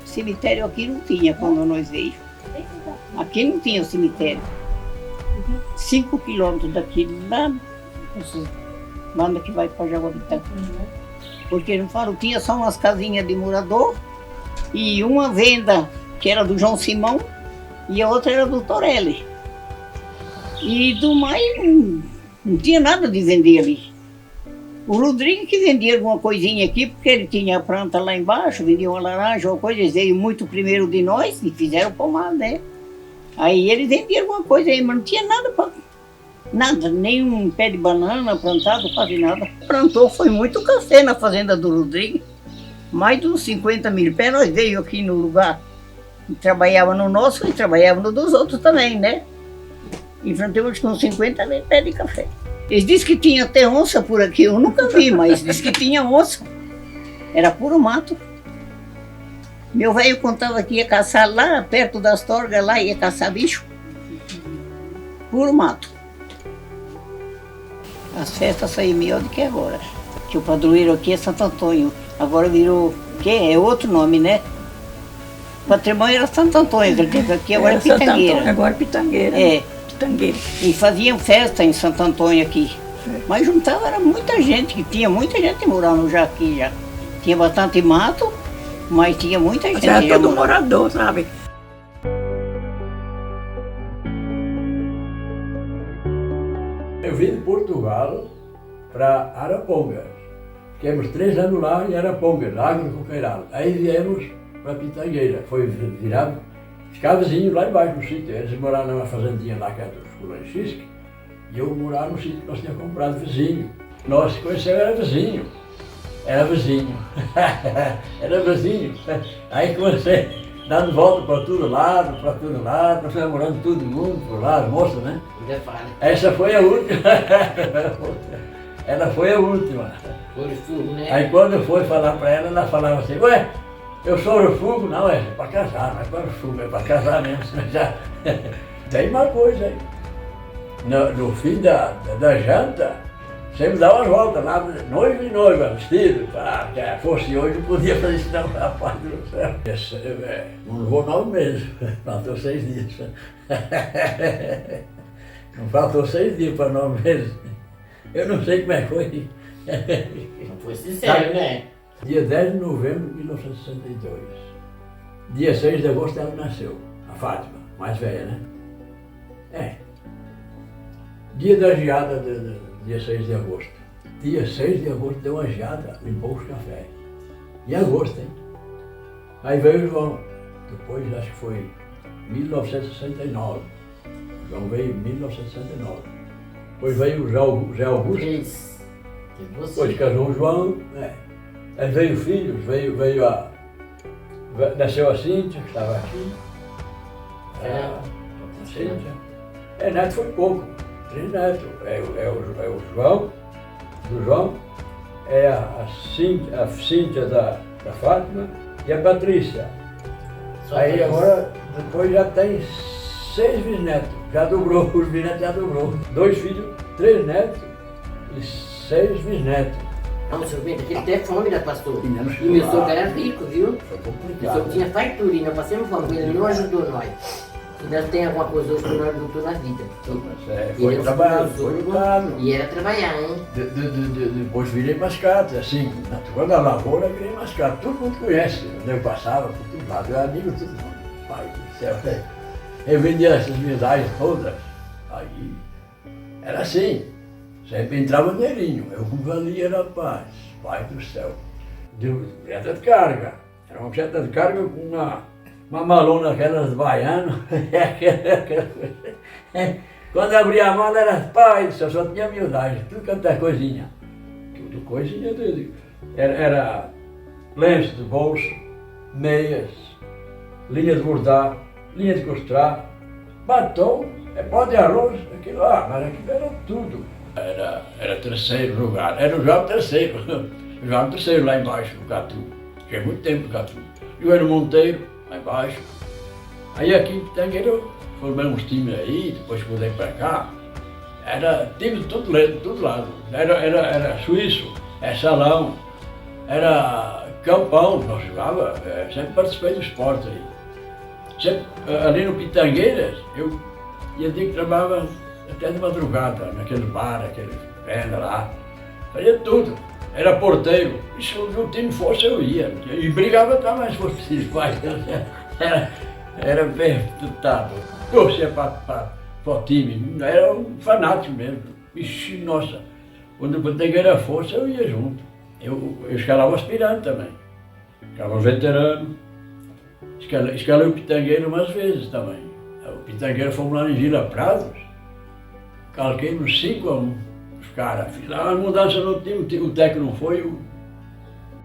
[SPEAKER 9] Cemitério aqui não tinha quando nós veio. Aqui não tinha cemitério. 5 quilômetros daqui, lá que vai para Jaguarita. Porque não falo, tinha só umas casinhas de morador e uma venda que era do João Simão e a outra era do Torelli. E do mais não tinha nada de vender ali. O Rodrigues que vendia alguma coisinha aqui, porque ele tinha a planta lá embaixo, vendia uma laranja ou coisa, eles veio muito primeiro de nós e fizeram pomar, né? Aí ele vendia alguma coisa aí, mas não tinha nada para... Nada, nem um pé de banana plantado, quase nada. Plantou, foi muito café na fazenda do Rodrigues. Mais de uns 50 mil pés, nós veio aqui no lugar. E trabalhava no nosso e trabalhava no dos outros também, né? E plantamos com 50 mil pés de café. Eles disseram que tinha até onça por aqui, eu nunca vi, mas disse que tinha onça. Era puro mato. Meu velho contava que ia caçar lá, perto das torgas, lá ia caçar bicho. Puro mato. As festas saíram melhor do que agora. Que o padroeiro aqui é Santo Antônio. Agora virou, que é outro nome, né? O patrimônio era Santo Antônio, aqui agora é Pitangueira.
[SPEAKER 8] Antônio, agora Pitangueira. Pitangueira.
[SPEAKER 9] E faziam festa em Santo Antônio aqui. Mas juntava, era muita gente, que tinha muita gente morando já aqui já. Tinha bastante mato, mas tinha muita gente.
[SPEAKER 8] Era todo morador, sabe?
[SPEAKER 10] Eu vim de Portugal para Arapongas. Ficamos 3 anos lá em Arapongas, Água do Coqueiral. Aí viemos para Pitangueira. Foi virado, ficava vizinho lá embaixo no sítio. Eles moravam numa fazendinha lá que era dos Culanchisque. E eu morava no sítio que nós tínhamos comprado vizinho. Nós conhecemos, era vizinho. Era vizinho. Era vizinho. Aí comecei dando volta para todo lado, nós fomos morando todo mundo por lá, as moças, né? Essa foi a última. Ela foi a última. Aí quando eu fui falar para ela, ela falava assim, ué, eu sou Ouro-Fogo? Não, é para casar, não é para Ouro-Fogo, é para casar mesmo. Já. Tem uma coisa aí. No fim da janta, sempre dava umas voltas lá, noivo e noiva, vestido, que fosse hoje, não podia fazer isso não, rapaz do céu. Não levou 9 meses, faltou 6 dias. Não faltou 6 dias para 9 meses. Eu não sei como é que foi.
[SPEAKER 11] Não foi sincero, né?
[SPEAKER 10] Dia 10 de novembro de 1962. Dia 6 de agosto ela nasceu, a Fátima, mais velha, né? Dia da geada, dia 6 de agosto. Dia 6 de agosto deu uma geada, limpou os cafés. Em agosto, hein? Aí veio o João. Depois, acho que foi 1969. O João veio em 1969. Depois veio o Zé Augusto. Depois casou o João. Aí veio o filho, nasceu a Cíntia, que estava aqui. A Cíntia. Neto foi pouco. 3 netos. É o João, do João, é a Cíntia da Fátima e a Patrícia. Aí agora, depois já tem 6 bisnetos, já dobrou, os bisnetos já dobrou. 2 filhos, 3 netos e 6 bisnetos.
[SPEAKER 11] Não, senhor Bento, aquele até fome, né, pastor? E meu sogro era rico, viu? Foi complicado. Meu sogro tinha farturinha, nós passamos fome, ele não ajudou nós. Ainda tem alguma coisa hoje que nós lutou na vida.
[SPEAKER 10] Foi trabalhar, foi lutado.
[SPEAKER 11] E era trabalhar, hein?
[SPEAKER 10] Depois virei mascate, assim, quando a lavoura virei mascate. Todo mundo conhece, eu passava por todo lado, eu era amigo de todo mundo. Pai do céu, eu vendia essas medalhas todas. Aí, era assim, sempre entrava dinheirinho, eu com valia era paz, pai do céu. Deu seta de carga, era uma seta de carga com uma malona aquelas baianas. Quando abria a mala era pai, só tinha miudagem, tudo quanto é coisinha. Tudo coisinha dele. Era lenço de bolso, meias, linha de bordar, linha de costurar, batom, pó de arroz, aquilo lá, mas aquilo era tudo. Era terceiro lugar, era o João terceiro. O João terceiro lá embaixo, no Catu. Tinha muito tempo no Catu. Joelho Monteiro, lá embaixo. Aí aqui em Pitangueira, formamos times aí, depois que mudei para cá. Era time de todo lado. Era suíço, salão, era campão, nós jogávamos. Sempre participei do esporte aí. Sempre, ali no Pitangueiras, eu ia dizer que trabalhava até de madrugada, naquele bar, aquele venda lá. Fazia tudo. Era porteiro. E se o time fosse, eu ia. E brigava também, se fosse pai. Era bem tutado. Torcia para o time. Era um fanático mesmo. Ixi, nossa. Quando o Pitangueira fosse, eu ia junto. Eu escalava aspirante também. Escalava veterano. Escalei o Pitangueira umas vezes também. O Pitangueira fomos lá em Vila Prados. Calquei-nos 5-1. Os caras, fiz lá uma mudança no time, o técnico não foi.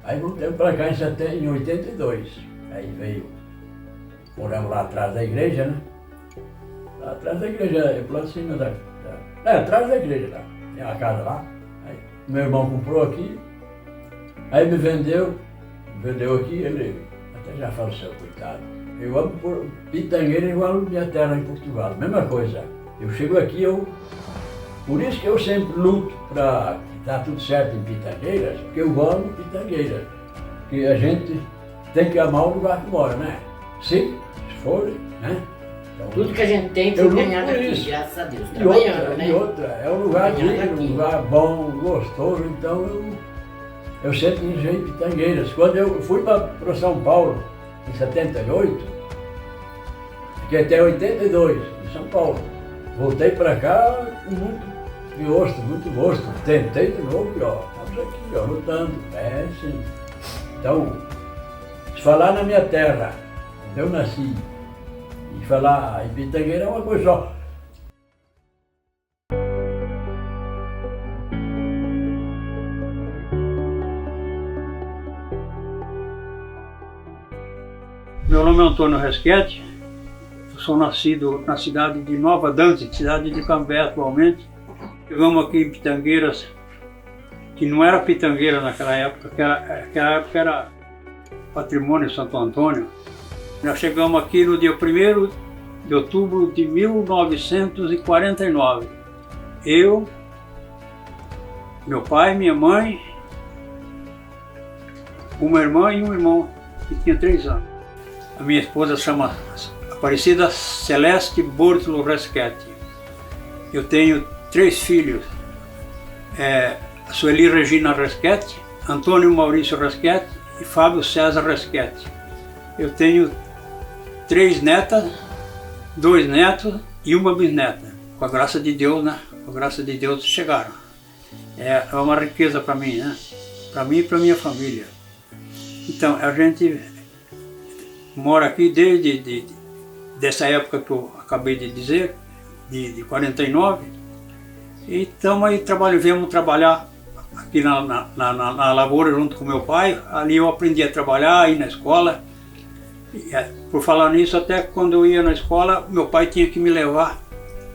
[SPEAKER 10] Aí voltamos para cá em 82. Aí veio, moramos lá atrás da igreja, né? Lá atrás da igreja, por lá de cima atrás da igreja lá. Tem uma casa lá. Aí meu irmão comprou aqui, aí me vendeu aqui, ele até já faleceu, coitado. Eu amo por Pitangueira igual a minha terra em Portugal, mesma coisa. Eu chego aqui, por isso que eu sempre luto para dar tudo certo em Pitangueiras, porque eu amo Pitangueiras. Porque a gente tem que amar o lugar que mora, né? Se for, né? Então,
[SPEAKER 11] tudo que a gente tem foi ganhado aqui, graças a Deus.
[SPEAKER 10] E outra, é um lugar digno, um lugar bom, gostoso, então eu sempre desejei Pitangueiras. Quando eu fui para São Paulo, em 78, fiquei até 82, em São Paulo. Voltei para cá com muito gosto. Tentei de novo e estamos aqui, lutando. Sim. Então, se falar na minha terra, onde eu nasci, e falar em Pitangueira é uma coisa só.
[SPEAKER 12] Meu nome é Antônio Resquete. Sou nascido na cidade de Nova Danzig, cidade de Cambé atualmente. Chegamos aqui em Pitangueiras, que não era Pitangueira naquela época, aquela época era Patrimônio Santo Antônio. Nós chegamos aqui no dia 1º de outubro de 1949. Eu, meu pai, minha mãe, uma irmã e um irmão que tinha 3 anos. A minha esposa chama Aparecida Celeste Bortolo Resquete. Eu tenho 3 filhos, a Sueli Regina Resquete, Antônio Maurício Resquete e Fábio César Resquete. Eu tenho 3 netas, 2 netos e uma bisneta. Com a graça de Deus, né? Com a graça de Deus chegaram. É uma riqueza para mim, né? Para mim e para minha família. Então, a gente mora aqui desde dessa época que eu acabei de dizer, de 49, e estamos aí, viemos trabalhar aqui na lavoura junto com meu pai. Ali eu aprendi a trabalhar, ir na escola. E, por falar nisso, até quando eu ia na escola, meu pai tinha que me levar,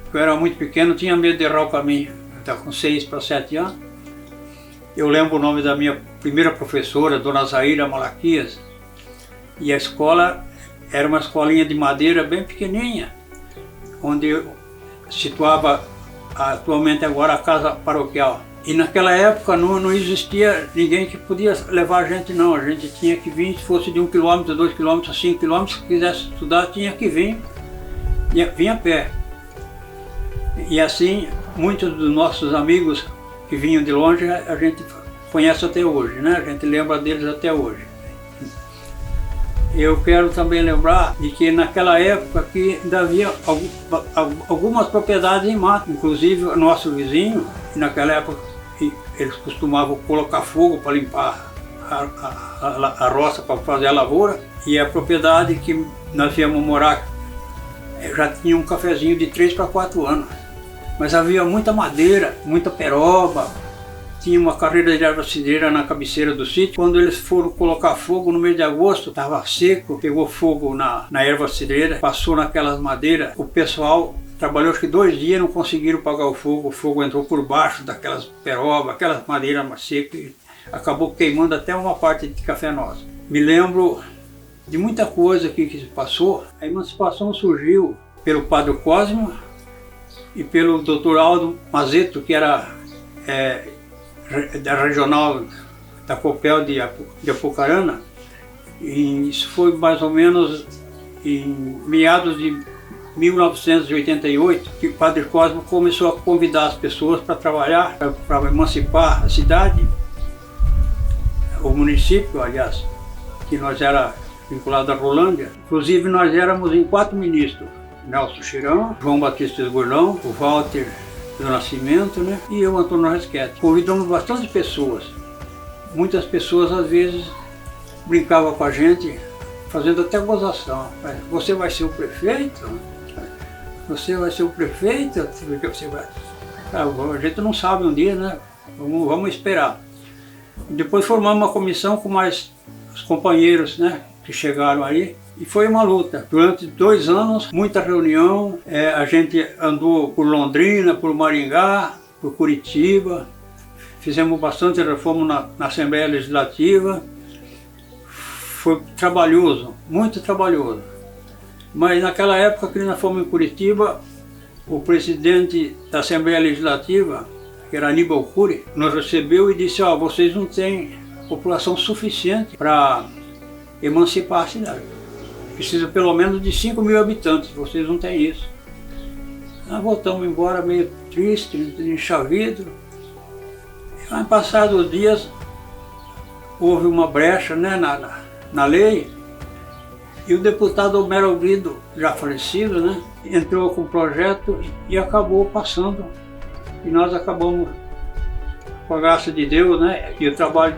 [SPEAKER 12] porque eu era muito pequeno, tinha medo de errar o caminho. Eu estava com 6 para 7 anos. Eu lembro o nome da minha primeira professora, Dona Zaira Malaquias, e a escola era uma escolinha de madeira bem pequenininha, onde eu situava atualmente agora a casa paroquial. E naquela época não existia ninguém que podia levar a gente não, a gente tinha que vir, se fosse de 1 quilômetro, 2 quilômetros, 5 quilômetros, se quisesse estudar tinha que vir a pé. E assim, muitos dos nossos amigos que vinham de longe a gente conhece até hoje, né? A gente lembra deles até hoje. Eu quero também lembrar de que naquela época aqui ainda havia algumas propriedades em mato, inclusive o nosso vizinho, naquela época eles costumavam colocar fogo para limpar a roça, para fazer a lavoura, e a propriedade que nós viemos morar, já tinha um cafezinho de 3 para 4 anos. Mas havia muita madeira, muita peroba. Tinha uma carreira de erva cidreira na cabeceira do sítio. Quando eles foram colocar fogo no mês de agosto, estava seco, pegou fogo na erva cidreira, passou naquelas madeiras. O pessoal trabalhou acho que 2 dias, não conseguiram apagar o fogo entrou por baixo daquelas peroba, aquelas madeiras secas, e acabou queimando até uma parte de café nossa. Me lembro de muita coisa aqui que se passou. A emancipação surgiu pelo Padre Cosmo e pelo Dr. Aldo Mazeto, que era da regional da Copel de Apucarana, e isso foi mais ou menos em meados de 1988 que o Padre Cosmo começou a convidar as pessoas para trabalhar, para emancipar a cidade, o município, aliás, que nós era vinculado à Rolândia. Inclusive nós éramos em 4 ministros: Nelson Chirão, João Batista Esgurlão, o Walter do Nascimento, né? E eu, Antônio Resquete. Convidamos bastante pessoas. Muitas pessoas às vezes brincavam com a gente, fazendo até gozação. Você vai ser o prefeito? Você vai ser o prefeito? Você vai... A gente não sabe um dia, né? Vamos esperar. Depois formamos uma comissão com mais os companheiros, né, que chegaram aí. E foi uma luta. Durante 2 anos, muita reunião. A gente andou por Londrina, por Maringá, por Curitiba. Fizemos bastante reforma na Assembleia Legislativa. Foi trabalhoso, muito trabalhoso. Mas naquela época que nós fomos em Curitiba, o presidente da Assembleia Legislativa, que era Aníbal Cury, nos recebeu e disse: ó, vocês não têm população suficiente para emancipar a cidade. Precisa pelo menos de 5.000 habitantes, vocês não têm isso. Nós voltamos embora meio triste, enxavido. Mas passados os dias, houve uma brecha, né, na lei, e o deputado Homero Guido, já falecido, né, entrou com o projeto e acabou passando. E nós acabamos, com a graça de Deus, né, e o trabalho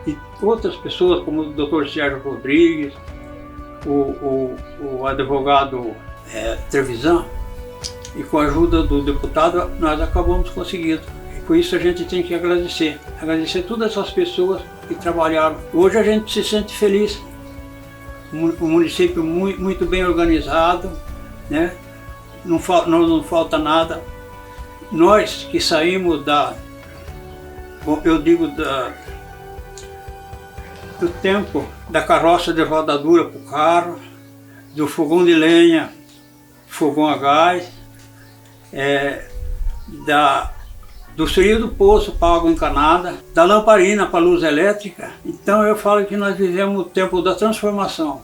[SPEAKER 12] de outras pessoas, como o Dr. Sérgio Rodrigues, o advogado Trevisan, e com a ajuda do deputado nós acabamos conseguindo. E com isso a gente tem que agradecer todas essas pessoas que trabalharam. Hoje a gente se sente feliz, um município muito bem organizado, né? Não falta nada. Nós que saímos do tempo da carroça de rodadura para o carro, do fogão de lenha, fogão a gás, do seio do poço para água encanada, da lamparina para luz elétrica. Então eu falo que nós vivemos o tempo da transformação.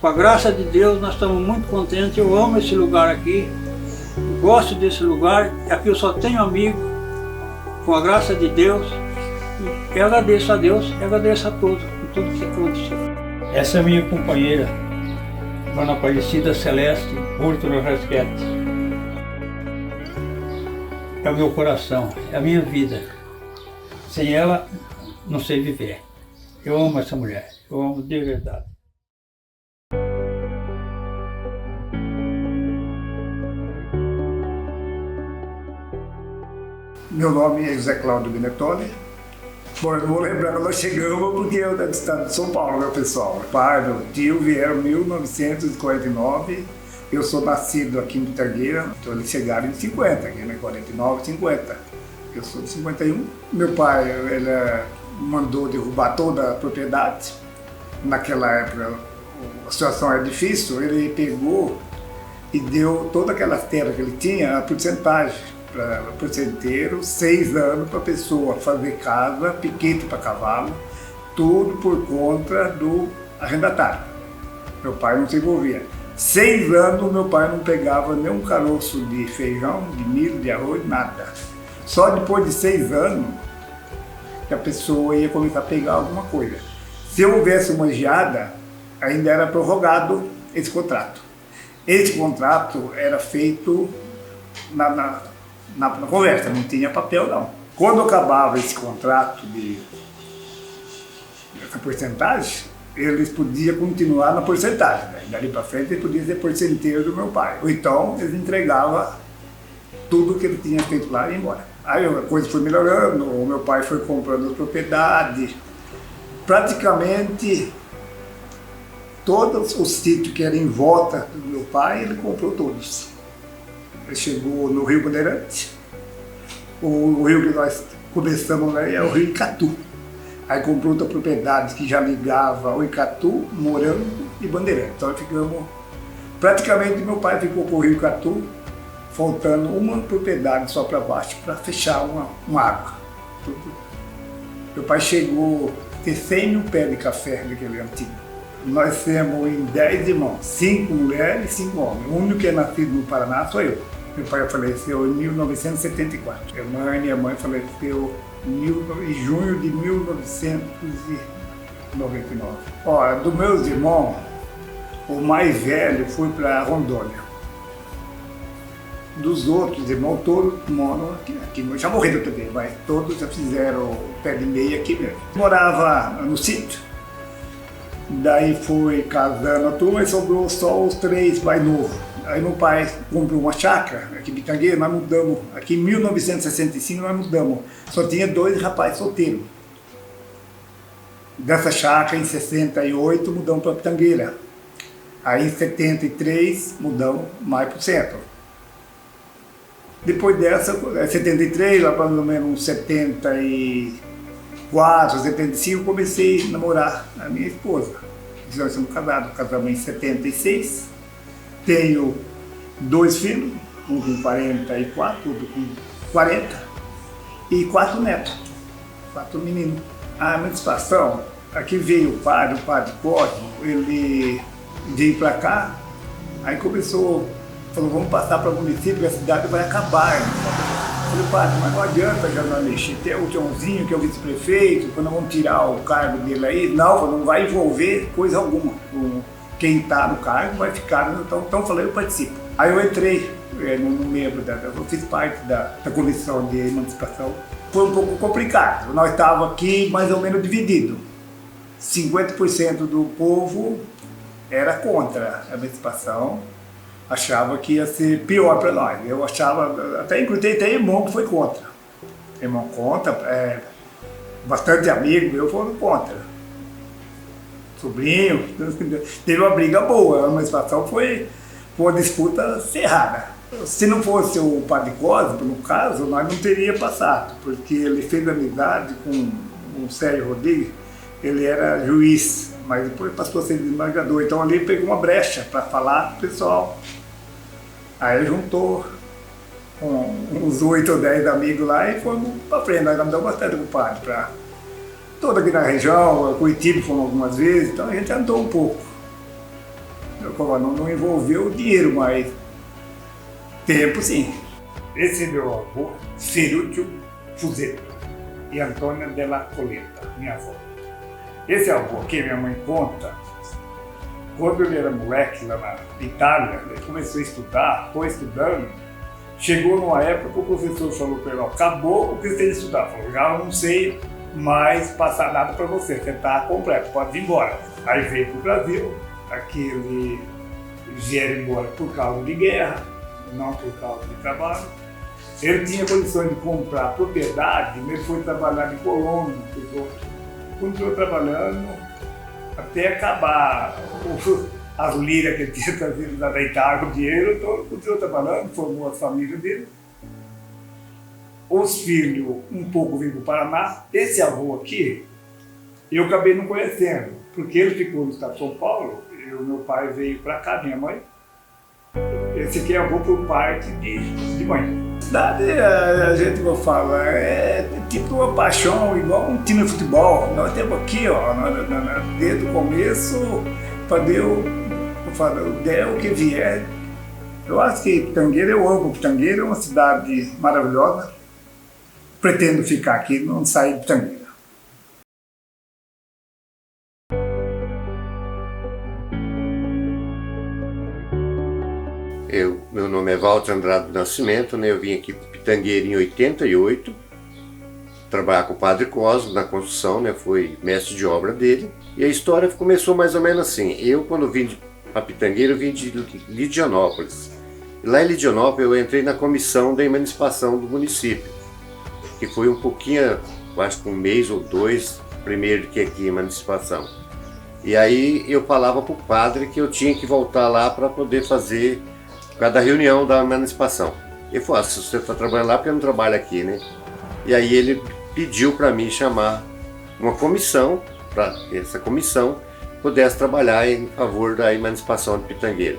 [SPEAKER 12] Com a graça de Deus nós estamos muito contentes. Eu amo esse lugar aqui, gosto desse lugar, aqui eu só tenho amigo, com a graça de Deus. Eu agradeço a Deus e agradeço a todos por tudo que aconteceu. Essa é a minha companheira, Dona Aparecida Celeste Búrtolo Resquete. É o meu coração, é a minha vida. Sem ela, não sei viver. Eu amo essa mulher, eu amo de verdade.
[SPEAKER 13] Meu nome é José Cláudio Benetoli. Bom, eu não vou lembrar quando nós chegamos, porque eu da estado de São Paulo, meu pessoal. Meu pai, meu tio vieram em 1949. Eu sou nascido aqui em Pitangueira, então eles chegaram em 50, aqui, né? 49, 50. Eu sou de 51. Meu pai, ele mandou derrubar toda a propriedade. Naquela época, a situação era difícil. Ele pegou e deu todas aquelas terras que ele tinha, a porcentagem para o porcenteiro, 6 anos para a pessoa fazer casa, piquete para cavalo, tudo por conta do arrendatário. Meu pai não se envolvia. 6 anos meu pai não pegava nenhum caroço de feijão, de milho, de arroz, nada. Só depois de 6 anos que a pessoa ia começar a pegar alguma coisa. Se houvesse uma geada, ainda era prorrogado esse contrato. Esse contrato era feito na conversa, não tinha papel não. Quando acabava esse contrato essa porcentagem, eles podiam continuar na porcentagem, né? Dali para frente eles podiam ser porcenteiro do meu pai. Ou então eles entregavam tudo que ele tinha feito lá e ia embora. Aí a coisa foi melhorando, o meu pai foi comprando propriedade. Praticamente todos os sítios que eram em volta do meu pai, ele comprou todos. Ele chegou no Rio Bandeirante, o rio que nós começamos lá é o Rio Icatu. Aí comprou outra propriedade que já ligava o Icatu, Morango e Bandeirante. Então ficamos, praticamente meu pai ficou com o Rio Icatu, faltando uma propriedade só para baixo para fechar uma água. Meu pai chegou a ter 100 mil pés de café daquele antigo. Nós temos em 10 irmãos, 5 mulheres e 5 homens. O único que é nascido no Paraná sou eu. Meu pai faleceu em 1974. Minha mãe faleceu em junho de 1999. Olha, dos meus irmãos, o mais velho foi para Rondônia. Dos outros irmãos, todos moram aqui. Já morreram também, mas todos já fizeram pé de meia aqui mesmo. Morava no sítio. Daí foi casando a turma e sobrou só os 3 mais novos. Aí meu pai comprou uma chácara aqui em Pitangueira, nós mudamos. Aqui em 1965 nós mudamos. Só tinha 2 rapazes solteiros. Dessa chácara, em 68, mudamos para Pitangueira. Aí em 73 mudamos mais para o centro. Depois dessa, 73, lá para mais ou menos 74, 75, comecei a namorar a minha esposa. Nós somos casamos em 76. Tenho 2 filhos, um com 44, outro com 40, e 4 netos, 4 meninos. A minha situação, aqui veio o padre Cosmo, ele veio para cá, aí começou, falou, vamos passar para o município, que a cidade vai acabar. Eu falei, padre, mas não adianta já não mexer, tem o Joãozinho, que é o vice-prefeito, quando vamos tirar o cargo dele aí, não vai envolver coisa alguma. Quem está no cargo vai ficar, então falei, eu participo. Aí eu entrei no membro, eu fiz parte da comissão de emancipação. Foi um pouco complicado, nós estávamos aqui mais ou menos divididos. 50% do povo era contra a emancipação, achava que ia ser pior para nós. Eu achava, até inclusive tem irmão que foi contra. Irmão contra, bastante amigos meus foram contra. Sobrinho, teve uma briga boa, a emancipação foi uma disputa cerrada. Se não fosse o padre Cosmo, no caso, nós não teríamos passado, porque ele fez amizade com o Sérgio Rodrigues, ele era juiz, mas depois passou a ser desembargador, então ali pegou uma brecha para falar pro pessoal. Aí juntou com uns 8 ou 10 amigos lá e fomos para frente, nós damos bastante com o padre para toda aqui na região, Curitiba fomos algumas vezes, então a gente andou um pouco. Não envolveu o dinheiro, mas tempo sim. Esse é meu avô, Cerúcio Fuzetto e Antônia Della Coletta, minha avó. Esse avô aqui, minha mãe conta, quando ele era moleque lá na Itália, ele começou a estudar, foi estudando, chegou numa época que o professor falou para ele, acabou o que você tem de estudar, falou, já não sei mais passar nada para você está completo, pode ir embora. Aí veio para o Brasil, aqui ele vieram embora por causa de guerra, não por causa de trabalho. Ele tinha condições de comprar propriedade, ele foi trabalhar em Colômbia, continuou trabalhando até acabar as liras que ele tinha trazido da Itália, o dinheiro, então continuou trabalhando, formou a família dele. Os filhos um pouco vinham para o Paraná. Esse avô aqui, eu acabei não conhecendo, porque ele ficou no estado de São Paulo, meu pai veio para cá, minha mãe. Esse aqui é avô por parte de mãe. Cidade, a gente vai falar, é tipo uma paixão, igual um time de futebol. Nós temos aqui, ó, desde o começo, para Deus, o que vier. Eu acho que Pitangueira, eu amo Pitangueira, é uma cidade maravilhosa. Pretendo ficar aqui, não sair de Pitangueira.
[SPEAKER 14] Meu nome é Walter Andrade do Nascimento, né? Eu vim aqui para Pitangueira em 88. trabalhar com o Padre Cosmo na construção, né? Foi mestre de obra dele. E a história começou mais ou menos assim. Eu, quando vim para Pitangueira, eu vim de Lidianópolis. E lá em Lidianópolis eu entrei na comissão da emancipação do município, que foi um pouquinho, acho que um mês ou dois primeiro que aqui a emancipação. E aí eu falava para o padre que eu tinha que voltar lá para poder fazer, por causa da reunião da emancipação. Ele falou, se você está trabalhando lá, porque eu não trabalho aqui, né? E aí ele pediu para mim chamar uma comissão, para essa comissão pudesse trabalhar em favor da emancipação de Pitangueira.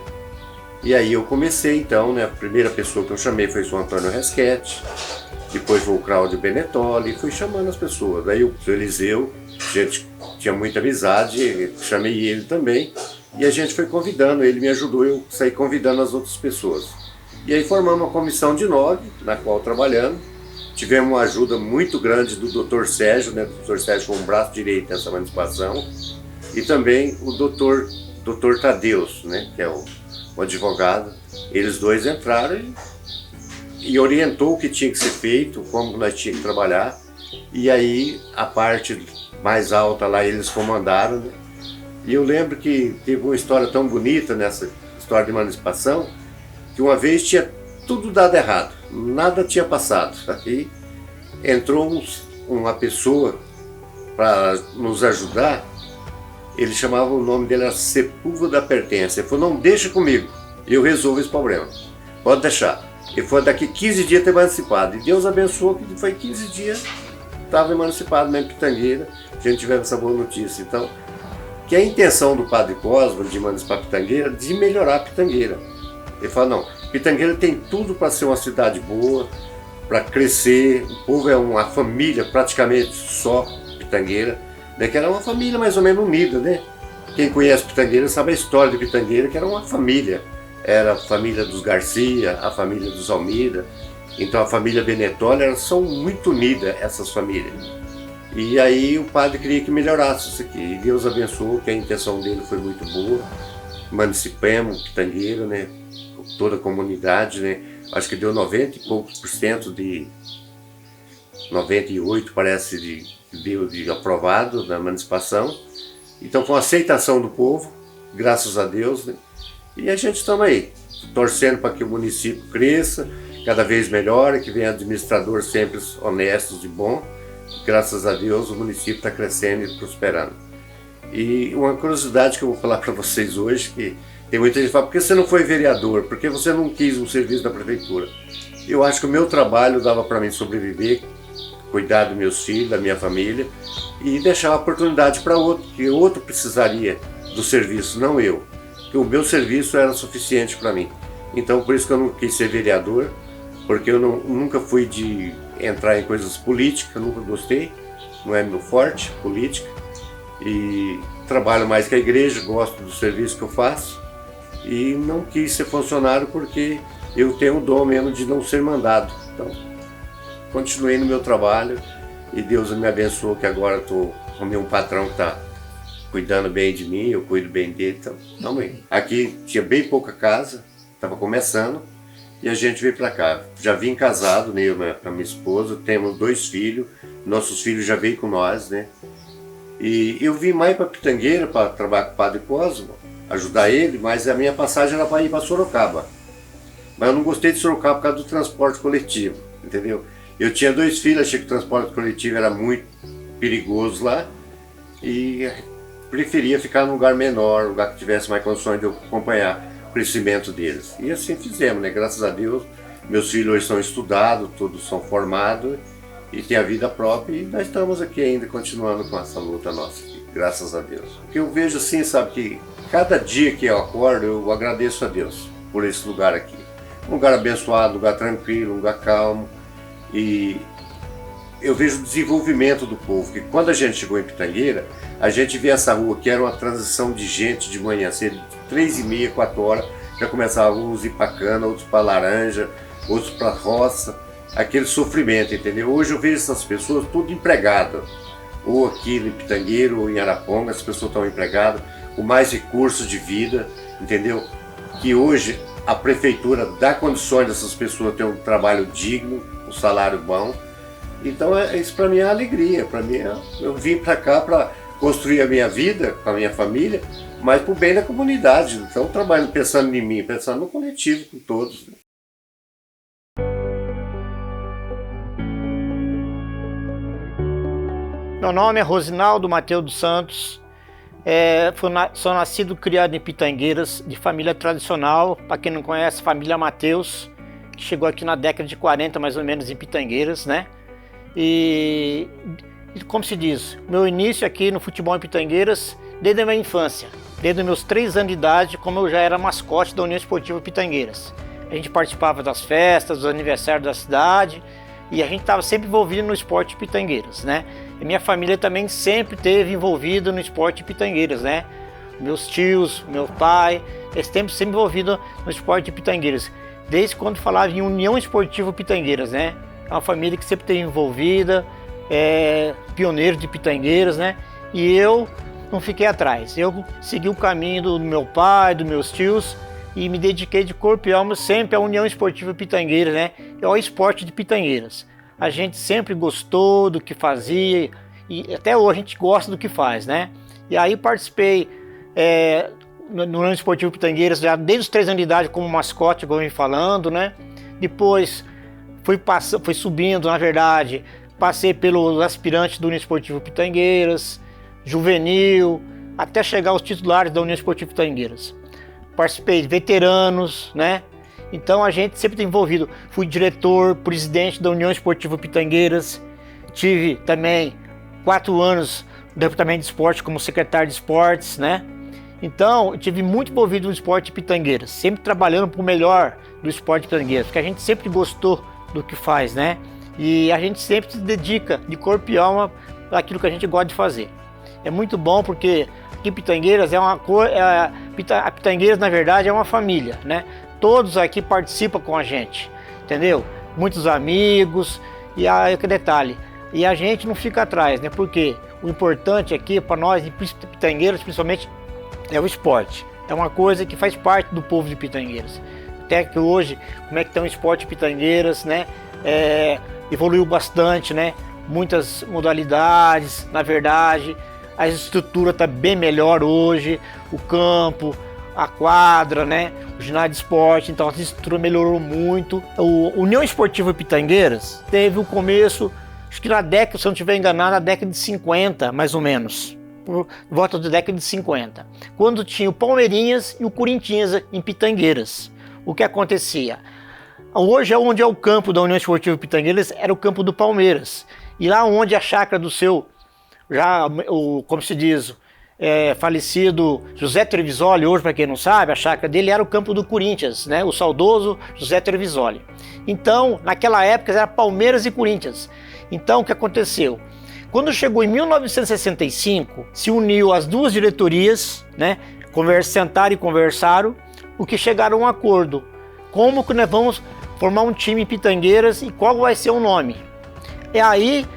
[SPEAKER 14] E aí eu comecei então, né? A primeira pessoa que eu chamei foi o Antônio Resquete, depois foi o Cláudio Benetoli, e fui chamando as pessoas. Aí o seu Eliseu, a gente tinha muita amizade, chamei ele também, e a gente foi convidando, ele me ajudou, eu saí convidando as outras pessoas. E aí formamos uma comissão de 9, na qual trabalhando. Tivemos uma ajuda muito grande do Dr. Sérgio, né? O Dr. Sérgio foi um braço direito nessa emancipação, e também o Dr. Tadeus, né? Que é o advogado. Eles dois entraram e orientou o que tinha que ser feito, como nós tínhamos que trabalhar. E aí a parte mais alta lá eles comandaram, né? E eu lembro que teve uma história tão bonita nessa história de emancipação, que uma vez tinha tudo dado errado, nada tinha passado. Aí entrou uma pessoa para nos ajudar, ele chamava, o nome dele era Sepúlveda da Pertença. Ele falou, não, deixa comigo, eu resolvo esse problema, pode deixar. Ele foi daqui 15 dias ter emancipado, e Deus abençoou que foi 15 dias, estava emancipado mesmo em Pitangueira, a gente tivemos essa boa notícia. Então, que a intenção do Padre Cosmo de emancipar Pitangueira, de melhorar Pitangueira. Ele fala, não, Pitangueira tem tudo para ser uma cidade boa, para crescer, o povo é uma família praticamente só Pitangueira, né, que era uma família mais ou menos unida, né? Quem conhece Pitangueira sabe a história de Pitangueira, que era uma família, era a família dos Garcia, a família dos Almeida, então a família Benetoli, elas são muito unidas, essas famílias. E aí o padre queria que melhorasse isso aqui, e Deus abençoou, que a intenção dele foi muito boa, emancipamos Pitangueira, né? Toda a comunidade, né? Acho que deu 90 e poucos % de 98, parece, de aprovado na emancipação. Então foi uma aceitação do povo, graças a Deus, né? E a gente estamos aí, torcendo para que o município cresça, cada vez melhor, que venha administradores sempre honestos e bons. Graças a Deus o município está crescendo e prosperando. E uma curiosidade que eu vou falar para vocês hoje, que tem muita gente que fala, por que você não foi vereador? Por que você não quis um serviço da prefeitura? Eu acho que o meu trabalho dava para mim sobreviver, cuidar dos meus filhos, da minha família, e deixar a oportunidade para outro, que outro precisaria do serviço, não eu. Que o meu serviço era suficiente para mim. Então por isso que eu não quis ser vereador, porque eu nunca fui de entrar em coisas políticas, nunca gostei, não é meu forte, política. E trabalho mais que a igreja, gosto do serviço que eu faço. E não quis ser funcionário porque eu tenho o dom mesmo de não ser mandado. Então, continuei no meu trabalho e Deus me abençoou que agora eu arrumei um patrão que está cuidando bem de mim, eu cuido bem dele. Então, vamos aí. Aqui tinha bem pouca casa, estava começando e a gente veio para cá. Já vim casado, né, eu com a minha esposa, temos 2 filhos, nossos filhos já veio com nós, né? E eu vim mais para Pitangueira para trabalhar com o Padre Cosmo, ajudar ele, mas a minha passagem era para ir para Sorocaba. Mas eu não gostei de Sorocaba por causa do transporte coletivo, entendeu? Eu tinha 2 filhos, achei que o transporte coletivo era muito perigoso lá e preferia ficar num lugar menor, um lugar que tivesse mais condições de eu acompanhar o crescimento deles. E assim fizemos, né? Graças a Deus, meus filhos hoje são estudados, todos são formados e têm a vida própria e nós estamos aqui ainda continuando com essa luta nossa aqui, graças a Deus. O que eu vejo assim, sabe, que cada dia que eu acordo, eu agradeço a Deus por esse lugar aqui. Um lugar abençoado, um lugar tranquilo, um lugar calmo. E eu vejo o desenvolvimento do povo, que quando a gente chegou em Pitangueira, a gente via essa rua, que era uma transição de gente de manhã cedo, 3h30, 4 horas, já começavam uns ir para cana, outros para laranja, outros para roça, aquele sofrimento, entendeu? Hoje eu vejo essas pessoas tudo empregadas, ou aqui em Pitangueira, ou em Araponga, as pessoas estão empregadas, com mais recursos de vida, entendeu? Que hoje a prefeitura dá condições dessas pessoas terem um trabalho digno, um salário bom, Então isso para mim é alegria, para mim eu vim para cá para construir a minha vida com a minha família, mas para o bem da comunidade. Então trabalhando pensando em mim, pensando no coletivo com todos.
[SPEAKER 15] Meu nome é Rosinaldo Mateus dos Santos, sou nascido e criado em Pitangueiras, de família tradicional, para quem não conhece, família Mateus, que chegou aqui na década de 40 mais ou menos em Pitangueiras, né? E como se diz, meu início aqui no futebol em Pitangueiras, desde a minha infância, desde os meus 3 anos de idade, como eu já era mascote da União Esportiva Pitangueiras. A gente participava das festas, dos aniversários da cidade, e a gente estava sempre envolvido no esporte Pitangueiras, né? E minha família também sempre esteve envolvida no esporte Pitangueiras, né? Meus tios, meu pai, eles sempre envolvidos no esporte Pitangueiras. Desde quando falava em União Esportiva Pitangueiras, né? É uma família que sempre esteve envolvida, pioneiro de Pitangueiras, né? E eu não fiquei atrás. Eu segui o caminho do meu pai, dos meus tios, e me dediquei de corpo e alma sempre à União Esportiva Pitangueiras, né? E ao esporte de Pitangueiras. A gente sempre gostou do que fazia e até hoje a gente gosta do que faz, né? E aí participei no União Esportiva Pitangueiras já desde os 3 anos de idade como mascote, como eu vim falando, né? Depois fui subindo, na verdade, passei pelos aspirantes do União Esportiva Pitangueiras, juvenil, até chegar aos titulares da União Esportiva Pitangueiras. Participei de veteranos, né? Então a gente sempre está envolvido. Fui diretor, presidente da União Esportiva Pitangueiras. Tive também 4 anos no departamento de esporte como secretário de esportes, né? Então eu tive muito envolvido no esporte Pitangueiras, sempre trabalhando para o melhor do esporte Pitangueiras, porque a gente sempre gostou do que faz, né? E a gente sempre se dedica de corpo e alma para aquilo que a gente gosta de fazer. É muito bom porque aqui Pitangueiras a Pitangueiras na verdade é uma família, né? Todos aqui participam com a gente, entendeu? Muitos amigos e que detalhe, e a gente não fica atrás, né? Porque o importante aqui para nós de Pitangueiras principalmente é o esporte. É uma coisa que faz parte do povo de Pitangueiras. Até que hoje, como é que está o esporte Pitangueiras, né? Evoluiu bastante, né? Muitas modalidades, na verdade. A estrutura está bem melhor hoje, o campo, a quadra, né? O ginásio de esporte, então a estrutura melhorou muito. O União Esportiva Pitangueiras teve o começo, acho que na década, se eu não estiver enganado, na década de 50, mais ou menos. Por volta da década de 50. Quando tinha o Palmeirinhas e o Corinthians em Pitangueiras. O que acontecia? Hoje, onde é o campo da União Esportiva Pitangueiras, era o campo do Palmeiras. E lá onde a chácara do seu, como se diz, falecido José Trevisoli, hoje para quem não sabe, a chácara dele era o campo do Corinthians, né? O saudoso José Trevisoli. Então, naquela época era Palmeiras e Corinthians. Então, o que aconteceu? Quando chegou em 1965, se uniu as 2 diretorias, né? Sentaram e conversaram, o que chegaram a um acordo. Como que nós vamos formar um time em Pitangueiras e qual vai ser o nome? E aí,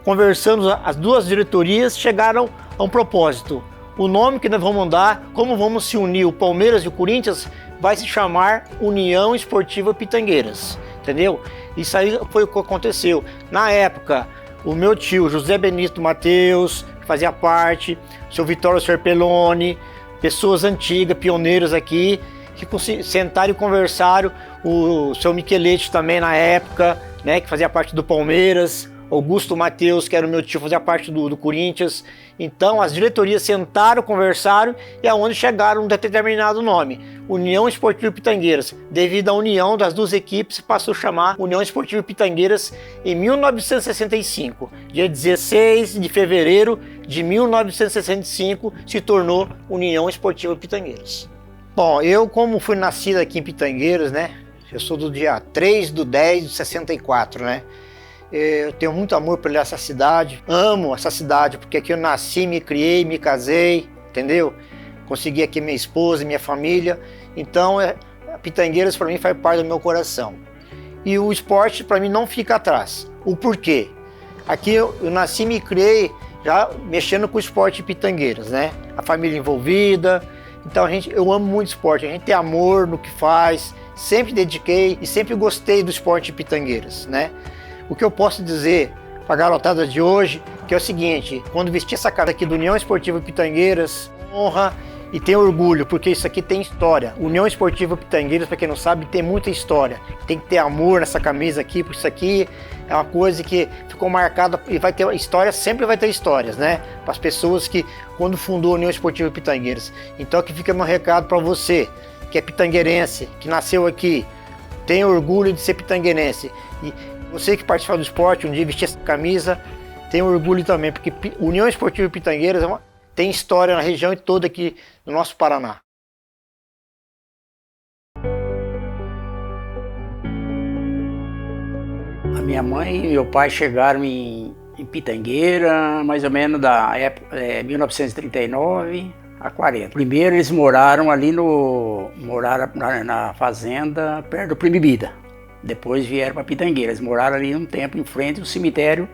[SPEAKER 15] conversando, as 2 diretorias chegaram a um propósito. O nome que nós vamos dar, como vamos se unir o Palmeiras e o Corinthians, vai se chamar União Esportiva Pitangueiras, entendeu? Isso aí foi o que aconteceu. Na época, o meu tio José Benito Mateus, que fazia parte, o seu Vitório Serpelloni, pessoas antigas, pioneiros aqui, que sentaram e conversaram, o seu Michelete também na época, né, que fazia parte do Palmeiras, Augusto Mateus, que era o meu tio, fazia parte do Corinthians. Então as diretorias sentaram, conversaram e aonde chegaram a um determinado nome, União Esportiva Pitangueiras. Devido à união das 2 equipes, passou a chamar União Esportiva Pitangueiras em 1965. Dia 16 de fevereiro de 1965 se tornou União Esportiva Pitangueiras. Bom, eu como fui nascido aqui em Pitangueiras, né? Eu sou do dia 3/10/64, né? Eu tenho muito amor por essa cidade, amo essa cidade, porque aqui eu nasci, me criei, me casei, entendeu? Consegui aqui minha esposa, minha família, então Pitangueiras para mim faz parte do meu coração. E o esporte para mim não fica atrás. O porquê? Aqui eu nasci e me criei já mexendo com o esporte Pitangueiras, né? A família envolvida, então eu amo muito esporte, a gente tem amor no que faz, sempre dediquei e sempre gostei do esporte Pitangueiras, né? O que eu posso dizer para a garotada de hoje, que é o seguinte: quando vestir essa camisa aqui do União Esportiva Pitangueiras, honra e tem orgulho, porque isso aqui tem história. União Esportiva Pitangueiras, para quem não sabe, tem muita história. Tem que ter amor nessa camisa aqui, porque isso aqui é uma coisa que ficou marcada e vai ter história, sempre vai ter histórias, né? Para as pessoas que, quando fundou a União Esportiva Pitangueiras. Então aqui fica meu recado para você, que é pitangueirense, que nasceu aqui, tenha orgulho de ser pitangueirense. E você que participa do esporte, um dia vestir essa camisa, tenha orgulho também, porque União Esportiva Pitangueiras tem história na região e toda aqui no nosso Paraná.
[SPEAKER 16] A minha mãe e meu pai chegaram em Pitangueira, mais ou menos da época 1939 a 40. Primeiro eles moraram ali moraram na fazenda perto do Primibida. Depois vieram para Pitangueira. Eles moraram ali um tempo em frente ao cemitério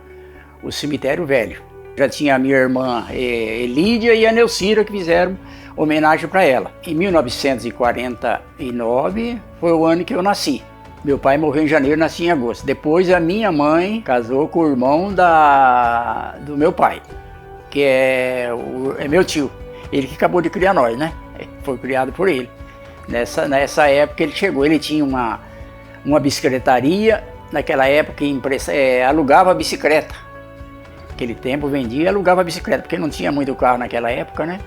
[SPEAKER 16] velho. Já tinha a minha irmã Elídia e a Neucira, que fizeram homenagem para ela. Em 1949 foi o ano que eu nasci. Meu pai morreu em janeiro, nasci em agosto. Depois a minha mãe casou com o irmão do meu pai, que é meu tio. Ele que acabou de criar nós, né? Foi criado por ele. Nessa época ele chegou, ele tinha uma bicicletaria. Naquela época alugava bicicleta. Naquele tempo vendia e alugava bicicleta, porque não tinha muito carro naquela época, né?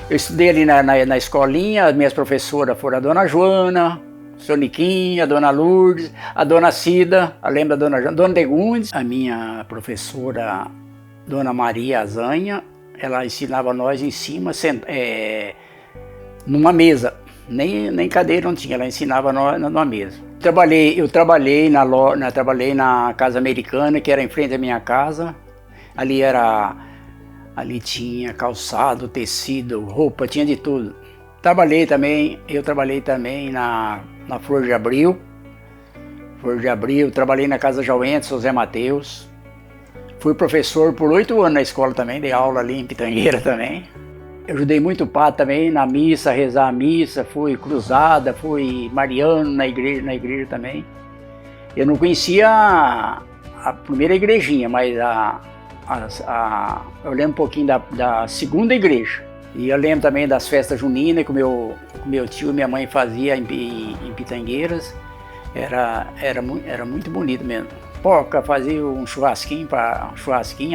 [SPEAKER 16] Eu estudei ali na escolinha, as minhas professoras foram a dona Joana, Soniquinha, a dona Lourdes, a dona Cida, lembra da dona Joana, dona Degundes. A minha professora, dona Maria Azanha, ela ensinava nós em cima, numa mesa, nem cadeira não tinha, ela ensinava nós numa mesa. Eu trabalhei na Casa Americana, que era em frente à minha casa. Ali tinha calçado, tecido, roupa, tinha de tudo. Eu trabalhei também na Flor de Abril. Trabalhei na Casa Jauente, José Mateus. Fui professor por 8 anos na escola também, dei aula ali em Pitangueira também. Eu ajudei muito o padre também na missa, rezar a missa, fui cruzada, fui mariano na igreja também. Eu não conhecia a primeira igrejinha, mas eu lembro um pouquinho da segunda igreja. E eu lembro também das festas juninas que o meu tio e minha mãe faziam em Pitangueiras. Era muito bonito mesmo. Poca, fazia um churrasquinho,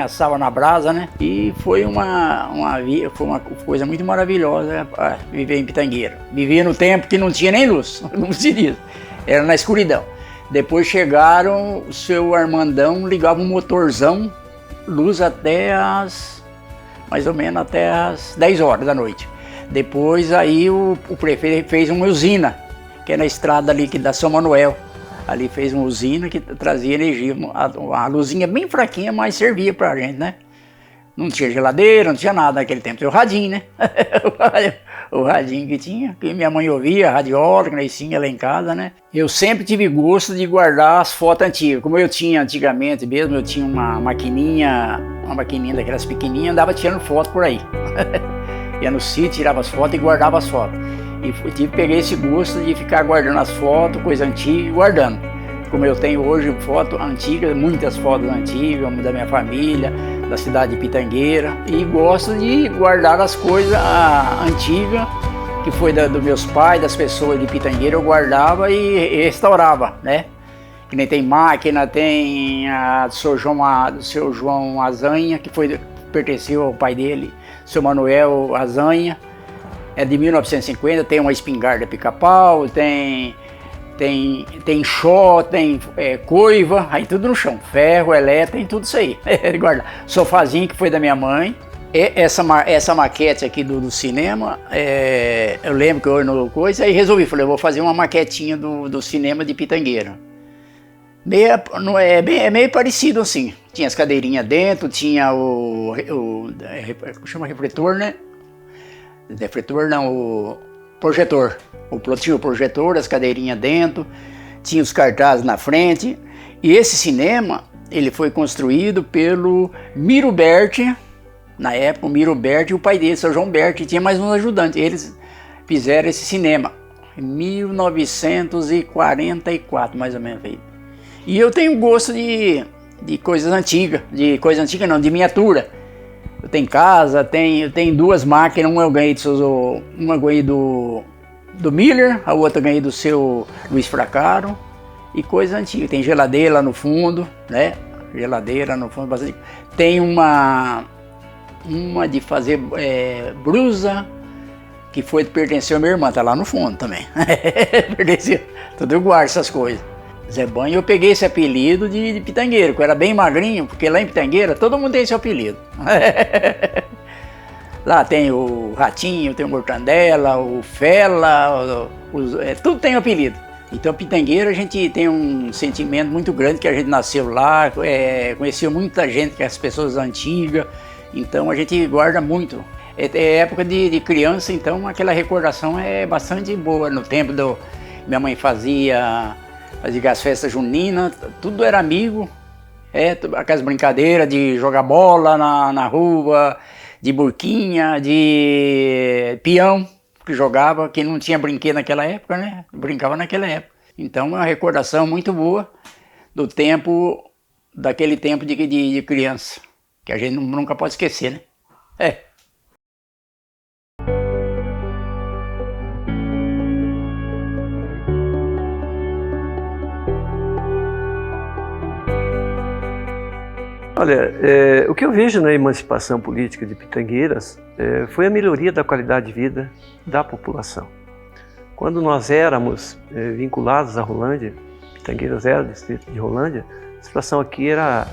[SPEAKER 16] assava na brasa, né? E foi uma coisa muito maravilhosa viver em Pitangueira. Vivia no tempo que não tinha nem luz, como se diz. Era na escuridão. Depois chegaram, o seu Armandão ligava um motorzão, luz mais ou menos até as 10 horas da noite. Depois aí o prefeito fez uma usina, que é na estrada ali que da São Manuel. Ali fez uma usina que trazia energia, a luzinha bem fraquinha, mas servia pra gente, né? Não tinha geladeira, não tinha nada naquele tempo, tinha o radinho, né? O radinho que tinha, que minha mãe ouvia, a radiola, que nós tinha lá em casa, né? Eu sempre tive gosto de guardar as fotos antigas, como eu tinha antigamente mesmo, eu tinha uma maquininha daquelas pequenininhas, andava tirando foto por aí. Ia no sítio, tirava as fotos e guardava as fotos. E peguei esse gosto de ficar guardando as fotos, coisa antiga, e guardando. Como eu tenho hoje fotos antigas, muitas fotos antigas, da minha família, da cidade de Pitangueira. E gosto de guardar as coisas antigas, que foi dos meus pais, das pessoas de Pitangueira, eu guardava e restaurava, né? Que nem tem máquina, tem do seu João Azanha, que pertenceu ao pai dele, seu Manuel Azanha. É de 1950, tem uma espingarda pica-pau, tem chó, tem coiva, aí tudo no chão, ferro, elétrico, tem tudo isso aí. Guarda. Sofazinho que foi da minha mãe. Essa maquete aqui do cinema, eu lembro que eu no coisa, aí resolvi, falei, eu vou fazer uma maquetinha do cinema de Pitangueira. É meio parecido assim, tinha as cadeirinhas dentro, tinha chama refletor, né? Refletor não, o projetor. Tinha o projetor, as cadeirinhas dentro, tinha os cartazes na frente. E esse cinema, ele foi construído pelo Miro Berti, na época o Miro Berti e o pai dele, seu João Berti, tinha mais uns ajudantes. Eles fizeram esse cinema em 1944, mais ou menos. E eu tenho gosto de coisas antigas, de miniatura. Eu tenho casa, eu tenho 2 máquinas, uma eu ganhei do Miller, a outra eu ganhei do seu Luiz Fracaro, e coisas antigas. Tem geladeira lá no fundo, né? Geladeira no fundo, bastante. Tem uma de fazer brusa, que pertenceu à minha irmã, tá lá no fundo também. Pertenceu, tudo eu guardo essas coisas. Zé Banho, eu peguei esse apelido de pitangueiro, que eu era bem magrinho, porque lá em Pitangueira todo mundo tem esse apelido. Lá tem o Ratinho, tem o Mortandela, o Fela, tudo tem apelido. Então Pitangueira a gente tem um sentimento muito grande, que a gente nasceu lá, conheceu muita gente, que é as pessoas antigas, então a gente guarda muito. É época de criança, então aquela recordação é bastante boa. No tempo minha mãe fazia as festas juninas, tudo era amigo, aquelas brincadeiras de jogar bola na rua, de burquinha, de peão, que jogava, que não tinha brinquedo naquela época, né? Brincava naquela época. Então é uma recordação muito boa daquele tempo de criança, que a gente nunca pode esquecer, né?
[SPEAKER 17] Olha, o que eu vejo na emancipação política de Pitangueiras foi a melhoria da qualidade de vida da população. Quando nós éramos vinculados à Rolândia, Pitangueiras era distrito de Rolândia, a situação aqui era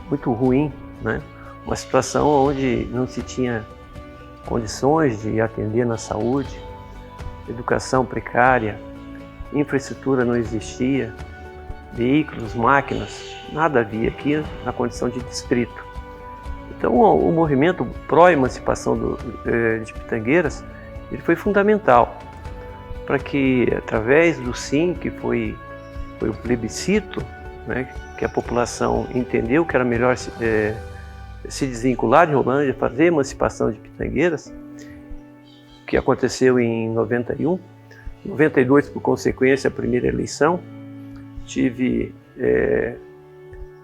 [SPEAKER 17] muito ruim, né? Uma situação onde não se tinha condições de atender na saúde, educação precária, infraestrutura não existia, veículos, máquinas, nada havia aqui na condição de distrito. Então o movimento pró-emancipação de Pitangueiras ele foi fundamental para que, através do sim, que foi o plebiscito, né, que a população entendeu que era melhor se desvincular de Rolândia, fazer a emancipação de Pitangueiras, que aconteceu em 91, 92 por consequência a primeira eleição. Tive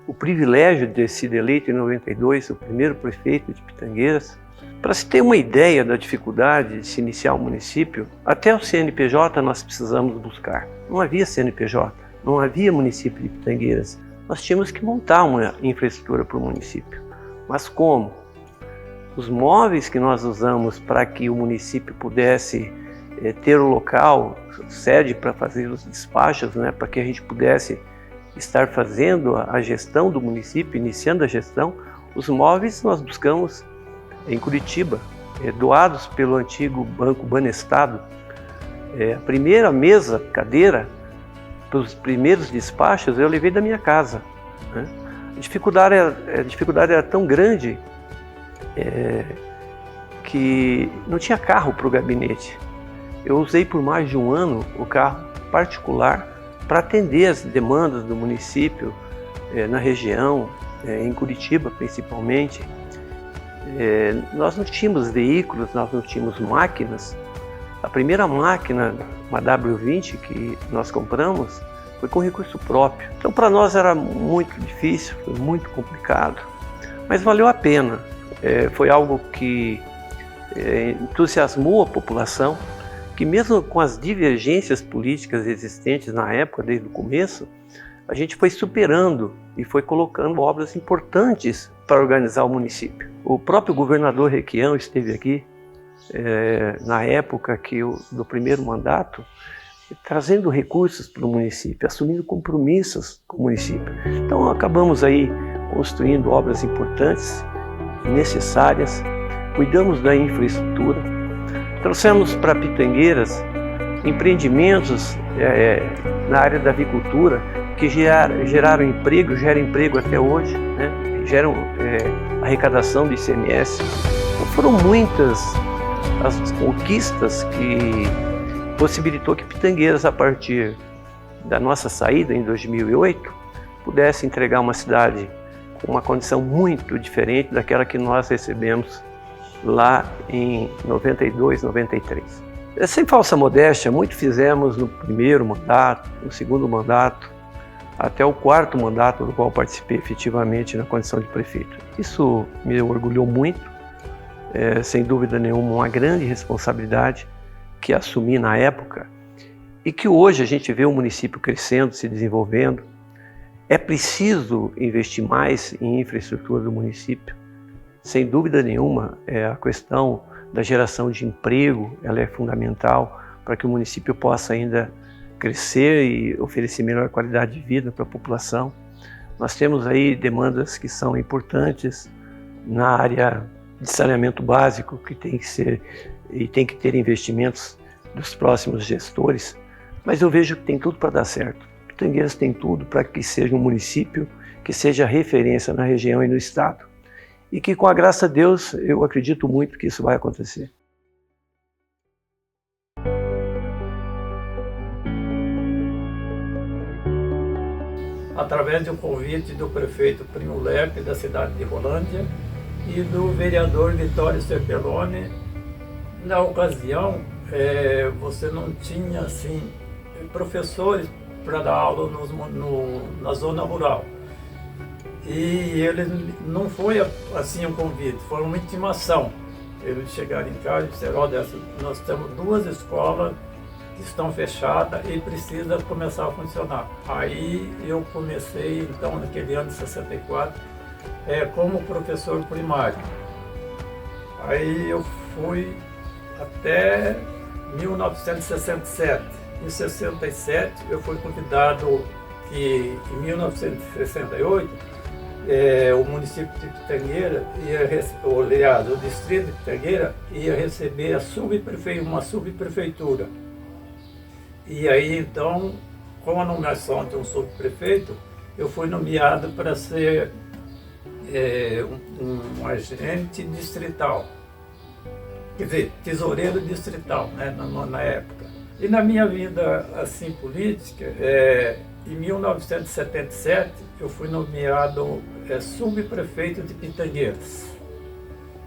[SPEAKER 17] o privilégio de ter sido eleito em 92 o primeiro prefeito de Pitangueiras. Para se ter uma ideia da dificuldade de se iniciar o município, até o CNPJ nós precisamos buscar. Não havia CNPJ, não havia município de Pitangueiras. Nós tínhamos que montar uma infraestrutura para o município. Mas como? Os móveis que nós usamos para que o município pudesse ter o local, sede para fazer os despachos, né, para que a gente pudesse estar fazendo a gestão do município, iniciando a gestão, os móveis nós buscamos em Curitiba, doados pelo antigo Banco Banestado. A primeira mesa, cadeira, para os primeiros despachos eu levei da minha casa, né? A dificuldade era tão grande que não tinha carro para o gabinete. Eu usei por mais de um ano o carro particular para atender as demandas do município na região, em Curitiba principalmente. Nós não tínhamos veículos, nós não tínhamos máquinas. A primeira máquina, uma W20 que nós compramos, foi com recurso próprio. Então para nós era muito difícil, foi muito complicado, mas valeu a pena. Foi algo que entusiasmou a população, que mesmo com as divergências políticas existentes na época, desde o começo, a gente foi superando e foi colocando obras importantes para organizar o município. O próprio governador Requião esteve aqui na época do primeiro mandato, trazendo recursos para o município, assumindo compromissos com o município. Então acabamos aí construindo obras importantes, necessárias, cuidamos da infraestrutura, trouxemos para Pitangueiras empreendimentos na área da avicultura que geram emprego até hoje, né? Geram arrecadação do ICMS. Então, foram muitas as conquistas que possibilitou que Pitangueiras, a partir da nossa saída em 2008, pudesse entregar uma cidade com uma condição muito diferente daquela que nós recebemos lá em 92, 93. Sem falsa modéstia, muito fizemos no primeiro mandato, no segundo mandato, até o 4º mandato do qual participei efetivamente na condição de prefeito. Isso me orgulhou muito, sem dúvida nenhuma, uma grande responsabilidade que assumi na época e que hoje a gente vê o município crescendo, se desenvolvendo. É preciso investir mais em infraestrutura do município. Sem dúvida nenhuma, a questão da geração de emprego, ela é fundamental para que o município possa ainda crescer e oferecer melhor qualidade de vida para a população. Nós temos aí demandas que são importantes na área de saneamento básico, que tem que ser e tem que ter investimentos dos próximos gestores, mas eu vejo que tem tudo para dar certo. Pitangueiras tem tudo para que seja um município que seja referência na região e no estado. E que, com a graça de Deus, eu acredito muito que isso vai acontecer.
[SPEAKER 6] Através de um convite do prefeito Primo Lepe, da cidade de Rolândia, e do vereador Vitório Serpelloni. Na ocasião, você não tinha assim, professores para dar aula na zona rural. E ele não foi assim um convite, foi uma intimação. Eles chegaram em casa e disseram: olha, nós temos 2 escolas que estão fechadas e precisa começar a funcionar. Aí eu comecei, então, naquele ano de 64, como professor primário. Aí eu fui até 1967. Em 67 eu fui convidado que em 1968 o município de Pitangueira aliás, o distrito de Pitangueira ia receber uma subprefeitura. E aí então, com a nomeação de um subprefeito, eu fui nomeado para ser um agente distrital, quer dizer, tesoureiro distrital, né, na época. E na minha vida assim política, em 1977 eu fui nomeado subprefeito de Pitangueiras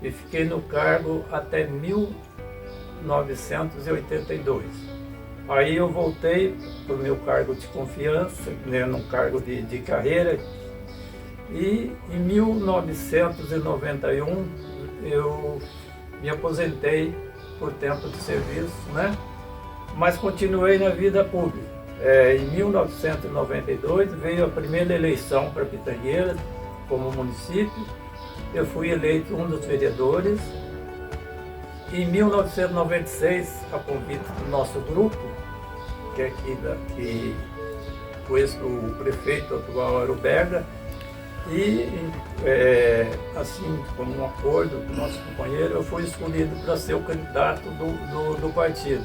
[SPEAKER 6] e fiquei no cargo até 1982. Aí eu voltei para o meu cargo de confiança, né, num cargo de carreira, e em 1991 eu me aposentei por tempo de serviço, né? Mas continuei na vida pública. Em 1992 veio a primeira eleição para Pitangueiras como município. Eu fui eleito um dos vereadores. Em 1996, a convite do nosso grupo, que é aqui que o prefeito atual era o Berga, e assim como um acordo com o nosso companheiro, eu fui escolhido para ser o candidato do partido.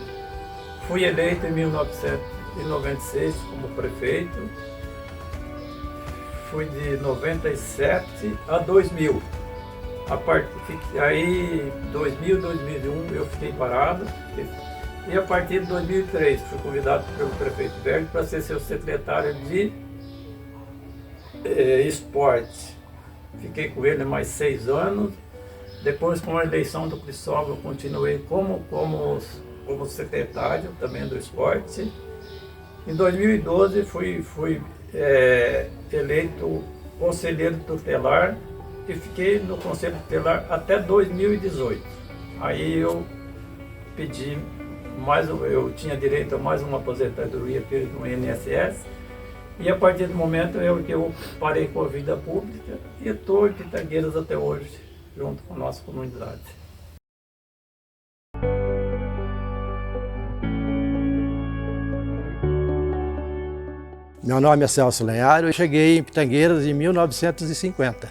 [SPEAKER 6] Fui eleito em 1996 como prefeito, fui de 97 a 2000. Aí 2000, 2001 eu fiquei parado, e a partir de 2003 fui convidado pelo prefeito Berg para ser seu secretário de esporte. Fiquei com ele mais 6 anos. Depois, com a eleição do Cristóvão, eu continuei como secretário também do esporte. Em 2012 fui eleito conselheiro tutelar e fiquei no conselho tutelar até 2018. Aí eu pedi eu tinha direito a mais uma aposentadoria no INSS, e a partir do momento eu parei com a vida pública e estou em Pitangueiras até hoje, junto com a nossa comunidade.
[SPEAKER 18] Meu nome é Celso Lenhário, eu cheguei em Pitangueiras em 1950.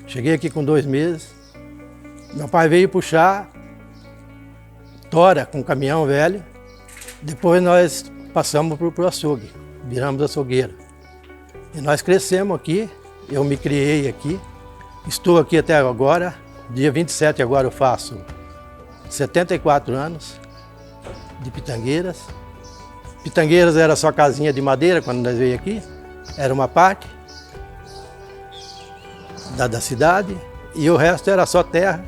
[SPEAKER 18] Cheguei aqui com 2 meses. Meu pai veio puxar tora com um caminhão velho. Depois nós passamos para o açougue, viramos açougueira. E nós crescemos aqui, eu me criei aqui. Estou aqui até agora, dia 27 agora eu faço 74 anos de Pitangueiras. Pitangueiras era só casinha de madeira quando nós veio aqui, era uma parte da cidade e o resto era só terra.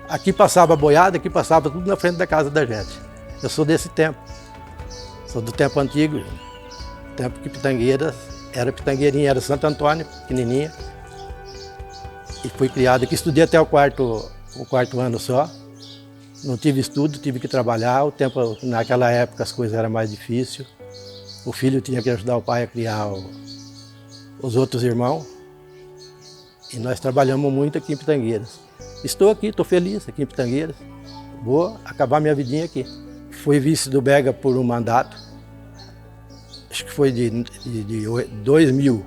[SPEAKER 18] Aqui passava boiada, aqui passava tudo na frente da casa da gente. Eu sou desse tempo, sou do tempo antigo, tempo que Pitangueiras Era pitangueirinha, era Santo Antônio, pequenininha. E fui criado aqui, estudei até o quarto ano só. Não tive estudo, tive que trabalhar. O tempo, naquela época as coisas eram mais difíceis. O filho tinha que ajudar o pai a criar os outros irmãos. E nós trabalhamos muito aqui em Pitangueiras. Estou aqui, estou feliz aqui em Pitangueiras. Vou acabar minha vidinha aqui. Fui vice do Bega por um mandato. Acho que foi de 2000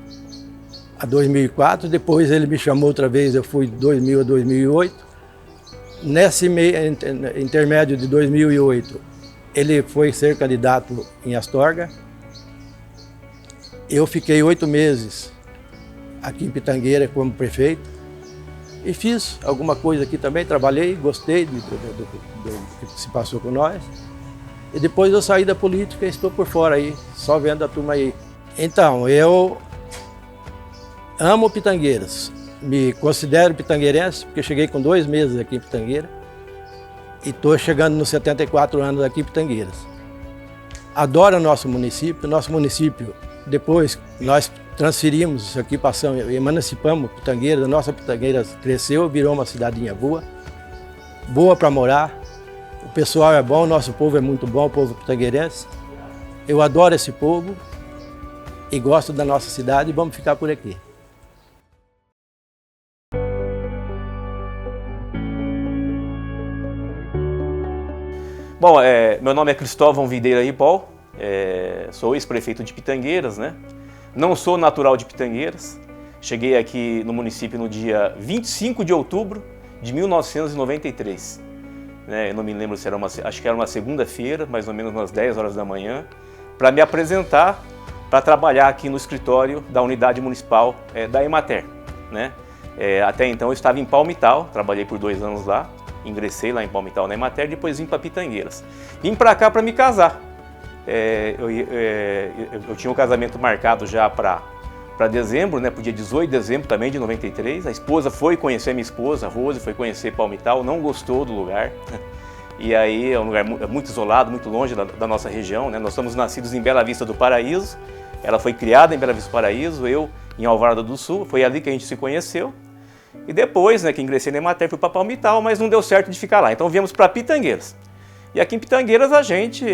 [SPEAKER 18] a 2004. Depois ele me chamou outra vez, eu fui de 2000 a 2008. Nesse intermédio de 2008, ele foi ser candidato em Astorga. Eu fiquei 8 meses aqui em Pitangueira como prefeito e fiz alguma coisa aqui também, trabalhei, gostei do que se passou com nós. E depois eu saí da política e estou por fora aí, só vendo a turma aí. Então, eu amo Pitangueiras. Me considero pitangueirense, porque cheguei com 2 meses aqui em Pitangueira e estou chegando nos 74 anos aqui em Pitangueiras. Adoro o nosso município, depois nós transferimos aqui, passamos, emancipamos Pitangueiras, a nossa Pitangueiras cresceu, virou uma cidadinha boa para morar, o pessoal é bom, o nosso povo é muito bom, o povo pitangueirense. Eu adoro esse povo e gosto da nossa cidade e vamos ficar por aqui.
[SPEAKER 19] Bom, meu nome é Cristóvão Videira Ripoll, sou ex-prefeito de Pitangueiras, né? Não sou natural de Pitangueiras, cheguei aqui no município no dia 25 de outubro de 1993. Né? Eu não me lembro se era acho que era uma segunda-feira, mais ou menos umas 10 horas da manhã, para me apresentar para trabalhar aqui no escritório da unidade municipal da Emater, né? Até então eu estava em Palmital, trabalhei por 2 anos lá. Ingressei lá em Palmital na Emater, depois vim para Pitangueiras. Vim para cá para me casar. Eu tinha um casamento marcado já para dezembro, né, para o dia 18 de dezembro também de 93. A esposa foi conhecer minha esposa, a Rose, foi conhecer Palmital, não gostou do lugar. E aí é um lugar muito isolado, muito longe da nossa região, né? Nós somos nascidos em Bela Vista do Paraíso. Ela foi criada em Bela Vista do Paraíso, eu em Alvorada do Sul. Foi ali que a gente se conheceu. E depois, né, que ingressei na Emater, fui para Palmital, mas não deu certo de ficar lá. Então viemos para Pitangueiras. E aqui em Pitangueiras a gente,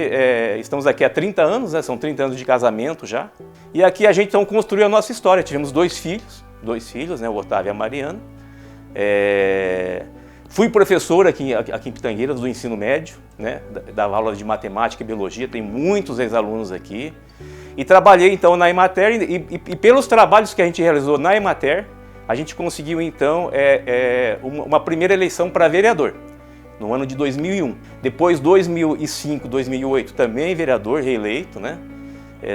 [SPEAKER 19] estamos aqui há 30 anos, né, são 30 anos de casamento já. E aqui a gente então construiu a nossa história. Tivemos 2 filhos, né, o Otávio e a Mariana. Fui professor aqui em Pitangueiras do ensino médio, né, dava aula de matemática e biologia, tem muitos ex-alunos aqui. E trabalhei então na Emater e pelos trabalhos que a gente realizou na Emater, a gente conseguiu, então, uma primeira eleição para vereador, no ano de 2001. Depois, 2005, 2008, também vereador reeleito, né?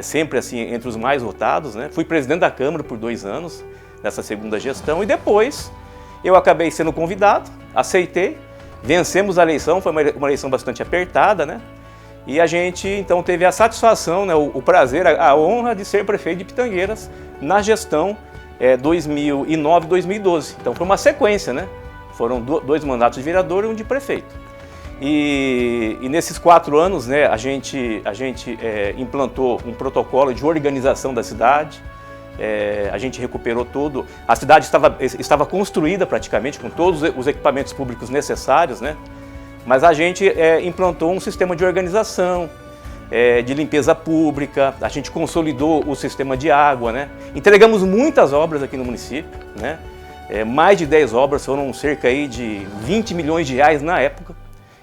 [SPEAKER 19] Sempre assim, entre os mais votados, né? Fui presidente da Câmara por 2 anos, nessa segunda gestão. E depois, eu acabei sendo convidado, aceitei, vencemos a eleição, foi uma eleição bastante apertada, né? E a gente, então, teve a satisfação, né, o prazer, a honra de ser prefeito de Pitangueiras na gestão 2009 e 2012. Então foi uma sequência, né? Foram 2 mandatos de vereador e 1 de prefeito. E nesses 4 anos, né, a gente implantou um protocolo de organização da cidade. A gente recuperou tudo. A cidade estava construída praticamente com todos os equipamentos públicos necessários, né? Mas a gente implantou um sistema de organização, de limpeza pública, a gente consolidou o sistema de água, né? Entregamos muitas obras aqui no município, né? Mais de 10 obras, foram cerca aí de 20 milhões de reais na época.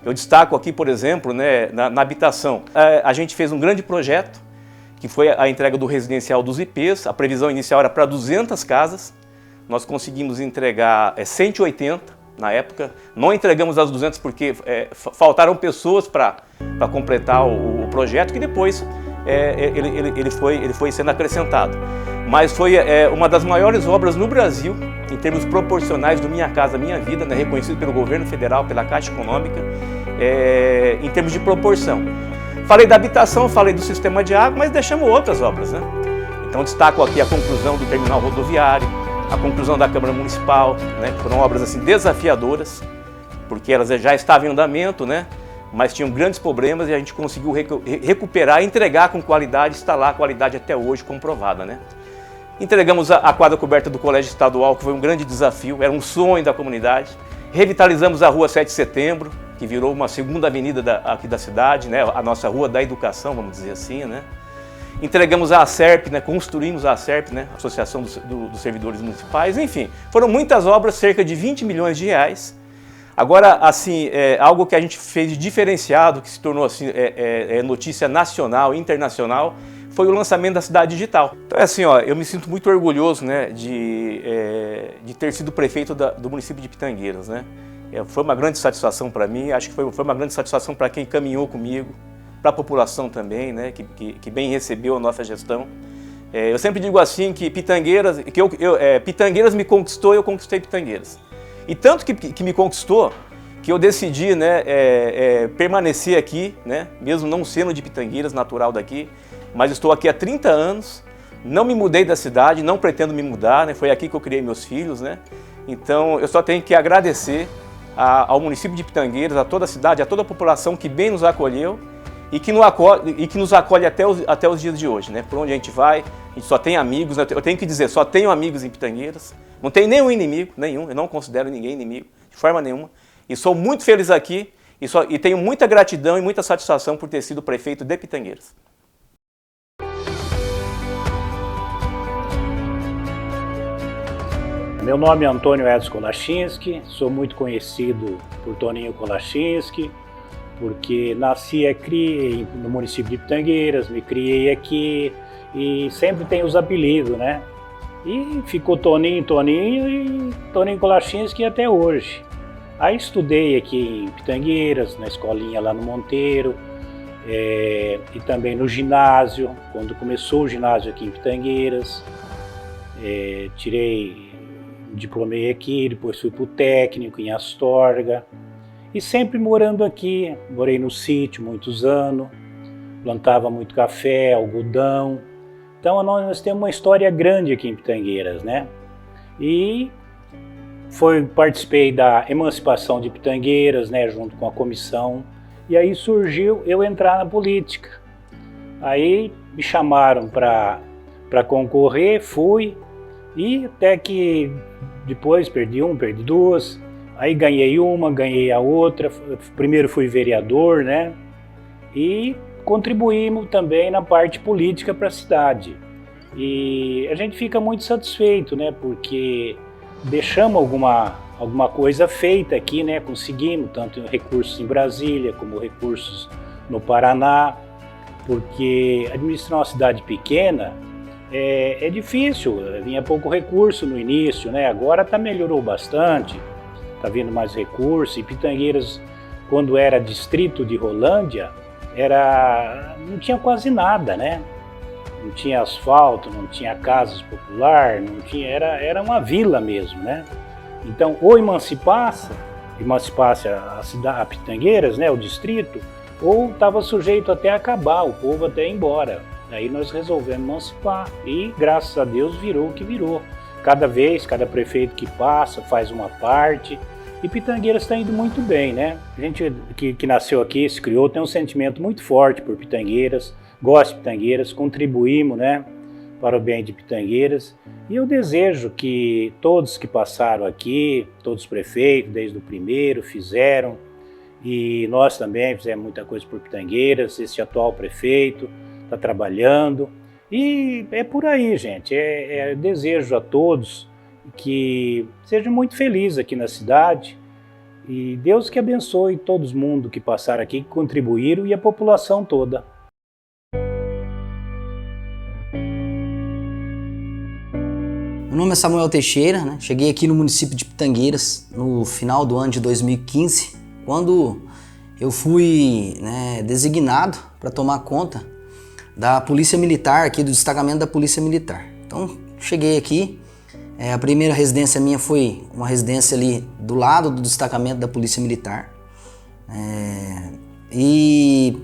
[SPEAKER 19] Eu destaco aqui, por exemplo, né, na habitação. A gente fez um grande projeto, que foi a entrega do residencial dos IPs. A previsão inicial era para 200 casas, nós conseguimos entregar 180 na época. Não entregamos as 200 porque faltaram pessoas para completar o projeto, que depois ele foi sendo acrescentado. Mas foi uma das maiores obras no Brasil, em termos proporcionais do Minha Casa Minha Vida, né, reconhecido pelo governo federal, pela Caixa Econômica, em termos de proporção. Falei da habitação, falei do sistema de água, mas deixamos outras obras, né? Então destaco aqui a conclusão do terminal rodoviário, a conclusão da Câmara Municipal, né? Foram obras assim desafiadoras, porque elas já estavam em andamento, né? Mas tinham grandes problemas e a gente conseguiu recuperar e entregar com qualidade, está lá a qualidade até hoje comprovada, né? Entregamos a quadra coberta do Colégio Estadual, que foi um grande desafio, era um sonho da comunidade. Revitalizamos a Rua 7 de Setembro, que virou uma segunda avenida aqui da cidade, né? A nossa Rua da Educação, vamos dizer assim, né? Entregamos a ASERP, né? Construímos a ASERP, né? Associação dos Servidores Municipais, enfim. Foram muitas obras, cerca de 20 milhões de reais. Agora, assim, algo que a gente fez de diferenciado, que se tornou assim, notícia nacional e internacional, foi o lançamento da Cidade Digital. Então é assim, ó, eu me sinto muito orgulhoso, né, de ter sido prefeito do município de Pitangueiras, né? Foi uma grande satisfação para mim, acho que foi uma grande satisfação para quem caminhou comigo, para a população também, né, que bem recebeu a nossa gestão. Eu sempre digo assim que Pitangueiras, Pitangueiras me conquistou e eu conquistei Pitangueiras. E tanto que me conquistou, que eu decidi, né, permanecer aqui, né, mesmo não sendo de Pitangueiras, natural daqui, mas estou aqui há 30 anos, não me mudei da cidade, não pretendo me mudar, né, foi aqui que eu criei meus filhos, né, então eu só tenho que agradecer ao município de Pitangueiras, a toda a cidade, a toda a população que bem nos acolheu e que nos acolhe até os dias de hoje, né, por onde a gente vai, a gente só tem amigos, né, eu tenho que dizer, só tenho amigos em Pitangueiras, não tenho nenhum inimigo, eu não considero ninguém inimigo, de forma nenhuma, e sou muito feliz aqui e tenho muita gratidão e muita satisfação por ter sido prefeito de Pitangueiras.
[SPEAKER 20] Meu nome é Antônio Edson Kolachinski, sou muito conhecido por Toninho Kolachinski, porque nasci e criei no município de Pitangueiras, me criei aqui e sempre tem os apelidos, né? E ficou Toninho e Toninho Kolachinski até hoje. Aí estudei aqui em Pitangueiras, na escolinha lá no Monteiro, e também no ginásio, quando começou o ginásio aqui em Pitangueiras. Diplomei aqui, depois fui para o técnico em Astorga. E sempre morando aqui, morei no sítio muitos anos, plantava muito café, algodão. Então nós temos uma história grande aqui em Pitangueiras, né? E participei da emancipação de Pitangueiras, né, junto com a comissão. E aí surgiu eu entrar na política. Aí me chamaram para concorrer, fui. E até que depois perdi duas. Aí ganhei uma, ganhei a outra. Primeiro fui vereador, né? E contribuímos também na parte política para a cidade. E a gente fica muito satisfeito, né? Porque deixamos alguma coisa feita aqui, né? Conseguimos tanto recursos em Brasília como recursos no Paraná, porque administrar uma cidade pequena é difícil, vinha pouco recurso no início, né? Agora melhorou bastante, está vindo mais recurso. E Pitangueiras, quando era distrito de Rolândia, não tinha quase nada, né? Não tinha asfalto, não tinha casas popular, não tinha, era uma vila mesmo, né? Então, ou emancipasse a cidade, a Pitangueiras, né, o distrito, ou estava sujeito até a acabar, o povo até ir embora. Aí nós resolvemos emancipar e, graças a Deus, virou o que virou. Cada prefeito que passa faz uma parte e Pitangueiras está indo muito bem, né? A gente que nasceu aqui, se criou, tem um sentimento muito forte por Pitangueiras, gosta de Pitangueiras, contribuímos, né, para o bem de Pitangueiras. E eu desejo que todos que passaram aqui, todos os prefeitos, desde o primeiro, fizeram, e nós também fizemos muita coisa por Pitangueiras, esse atual prefeito está trabalhando, e é por aí, gente. Desejo a todos que sejam muito felizes aqui na cidade, e Deus que abençoe todo mundo que passaram aqui, que contribuíram, e a população toda.
[SPEAKER 21] Meu nome é Samuel Teixeira, né? Cheguei aqui no município de Pitangueiras no final do ano de 2015, quando eu fui, né, designado para tomar conta da Polícia Militar, aqui do destacamento da Polícia Militar. Então, cheguei aqui, a primeira residência minha foi uma residência ali do lado do destacamento da Polícia Militar. E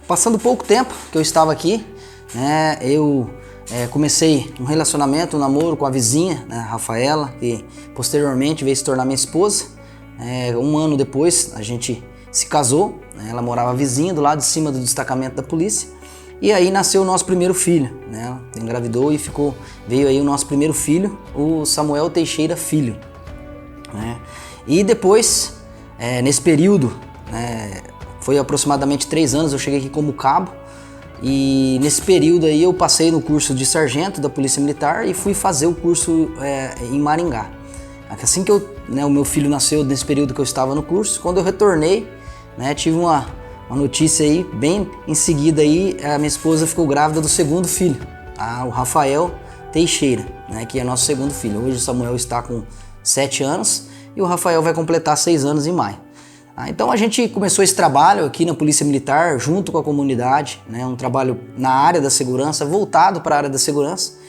[SPEAKER 21] passando pouco tempo que eu estava aqui, né, eu comecei um relacionamento, um namoro com a vizinha, né, Rafaela, que posteriormente veio se tornar minha esposa. Um ano depois a gente se casou, né, ela morava vizinha do lado de cima do destacamento da polícia. E aí nasceu o nosso primeiro filho, né? Engravidou e veio aí o nosso primeiro filho, o Samuel Teixeira Filho, né? E depois, nesse período, foi aproximadamente 3 anos, eu cheguei aqui como cabo, e nesse período aí eu passei no curso de sargento da Polícia Militar e fui fazer o curso em Maringá. Assim que o meu filho nasceu, nesse período que eu estava no curso, quando eu retornei, né, tive uma notícia aí, bem em seguida aí, a minha esposa ficou grávida do segundo filho, o Rafael Teixeira, né, que é nosso segundo filho. Hoje o Samuel está com 7 anos e o Rafael vai completar 6 anos em maio. Então a gente começou esse trabalho aqui na Polícia Militar, junto com a comunidade, né, um trabalho na área da segurança, voltado para a área da segurança.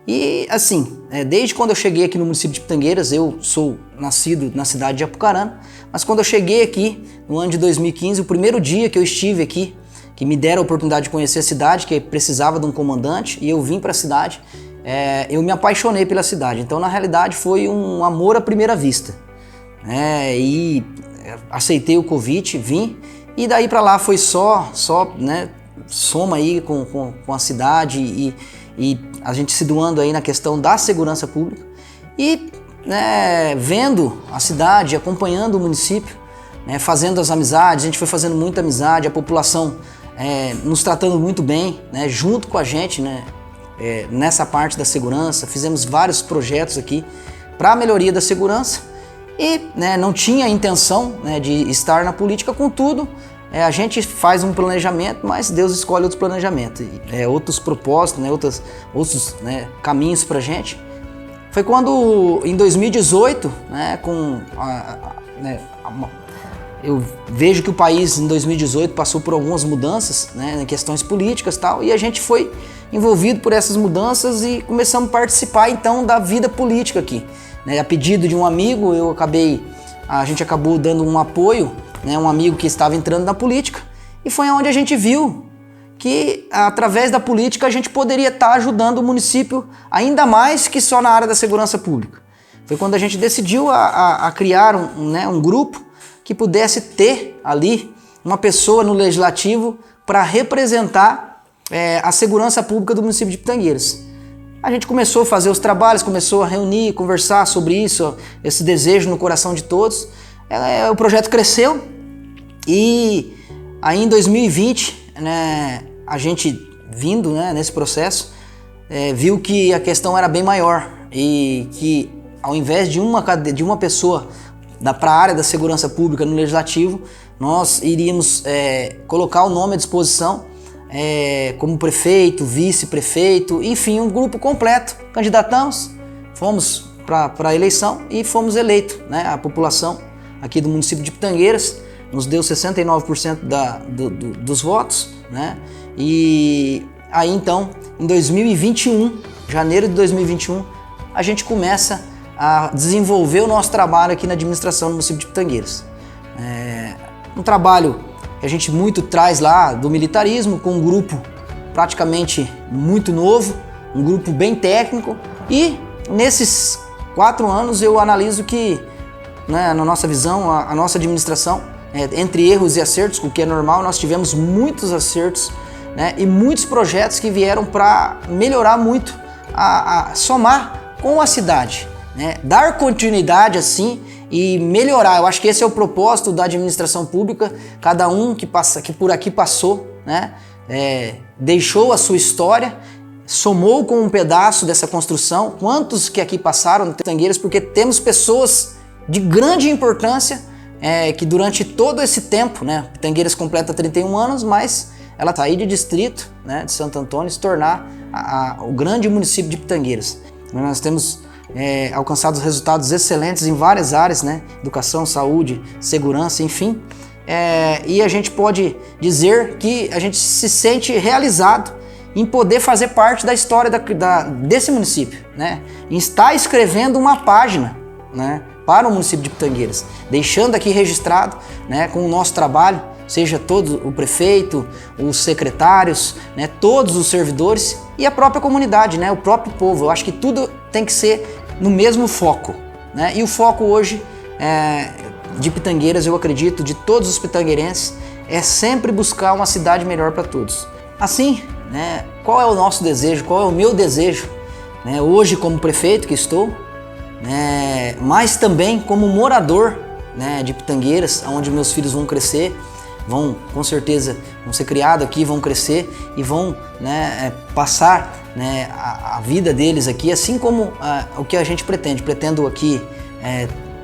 [SPEAKER 21] E assim, desde quando eu cheguei aqui no município de Pitangueiras, eu sou nascido na cidade de Apucarana, mas quando eu cheguei aqui no ano de 2015, o primeiro dia que eu estive aqui, que me deram a oportunidade de conhecer a cidade, que precisava de um comandante, e eu vim para a cidade, eu me apaixonei pela cidade. Então na realidade foi um amor à primeira vista, e aceitei o convite, vim, e daí para lá foi só né, soma aí com a cidade e a gente se doando aí na questão da segurança pública e vendo a cidade, acompanhando o município, fazendo as amizades. A gente foi fazendo muita amizade, a população nos tratando muito bem, junto com a gente, nessa parte da segurança. Fizemos vários projetos aqui para a melhoria da segurança e não tinha intenção de estar na política, contudo, a gente faz um planejamento, mas Deus escolhe outros planejamentos, outros propósitos, outros caminhos para a gente. Foi quando, em 2018, eu vejo que o país, em 2018, passou por algumas mudanças, em questões políticas e tal, e a gente foi envolvido por essas mudanças e começamos a participar, então, da vida política aqui. A pedido de um amigo, a gente acabou dando um apoio, um amigo que estava entrando na política, e foi onde a gente viu que através da política a gente poderia estar ajudando o município ainda mais que só na área da segurança pública. Foi quando a gente decidiu a criar um grupo que pudesse ter ali uma pessoa no legislativo para representar a segurança pública do município de Pitangueiras. A gente começou a fazer os trabalhos, começou a reunir, conversar sobre isso, esse desejo no coração de todos. O projeto cresceu e aí em 2020, a gente vindo nesse processo, viu que a questão era bem maior e que ao invés de uma pessoa para a área da segurança pública no legislativo, nós iríamos colocar o nome à disposição como prefeito, vice-prefeito, enfim, um grupo completo. Candidatamos, fomos para a eleição e fomos eleitos. A população aqui do município de Pitangueiras nos deu 69% dos votos, E aí então, em 2021, janeiro de 2021, a gente começa a desenvolver o nosso trabalho aqui na administração do município de Pitangueiras. Um trabalho que a gente muito traz lá do militarismo, com um grupo praticamente muito novo, um grupo bem técnico, e nesses 4 anos eu analiso que, na nossa visão, a nossa administração, entre erros e acertos, o que é normal, nós tivemos muitos acertos, e muitos projetos que vieram para melhorar muito, a somar com a cidade, dar continuidade assim e melhorar. Eu acho que esse é o propósito da administração pública. Cada um que por aqui passou, deixou a sua história, somou com um pedaço dessa construção. Quantos que aqui passaram no Pitangueiras, porque temos pessoas de grande importância que durante todo esse tempo, Pitangueiras completa 31 anos, mas ela sair de distrito, de Santo Antônio, se tornar o grande município de Pitangueiras. Nós temos alcançado resultados excelentes em várias áreas, educação, saúde, segurança, enfim. E a gente pode dizer que a gente se sente realizado em poder fazer parte da história desse município, em estar escrevendo uma página, para o município de Pitangueiras, deixando aqui registrado, com o nosso trabalho, seja todo o prefeito, os secretários, todos os servidores e a própria comunidade, o próprio povo. Eu acho que tudo tem que ser no mesmo foco, E o foco hoje de Pitangueiras, eu acredito, de todos os pitangueirenses, é sempre buscar uma cidade melhor para todos. assim, né, qual é o nosso desejo, qual é o meu desejo, né, hoje como prefeito que estou, né, mas também como morador, né, de Pitangueiras, onde meus filhos vão crescer, vão com certeza vão ser criados aqui, vão crescer e vão, né, passar, né, a vida deles aqui, assim como o que a gente pretende. Pretendo aqui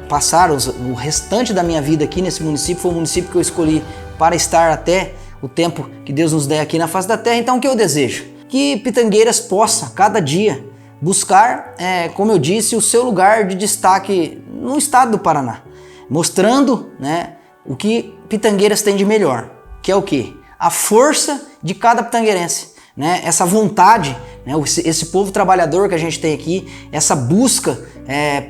[SPEAKER 21] passar o restante da minha vida aqui nesse município. Foi o município que eu escolhi para estar até o tempo que Deus nos der aqui na face da terra. Então o que eu desejo? Que Pitangueiras possa, cada dia, buscar, como eu disse, o seu lugar de destaque no estado do Paraná, mostrando, né, o que Pitangueiras tem de melhor, que é o quê? A força de cada pitangueirense, né? Essa vontade, né? Esse povo trabalhador que a gente tem aqui, essa busca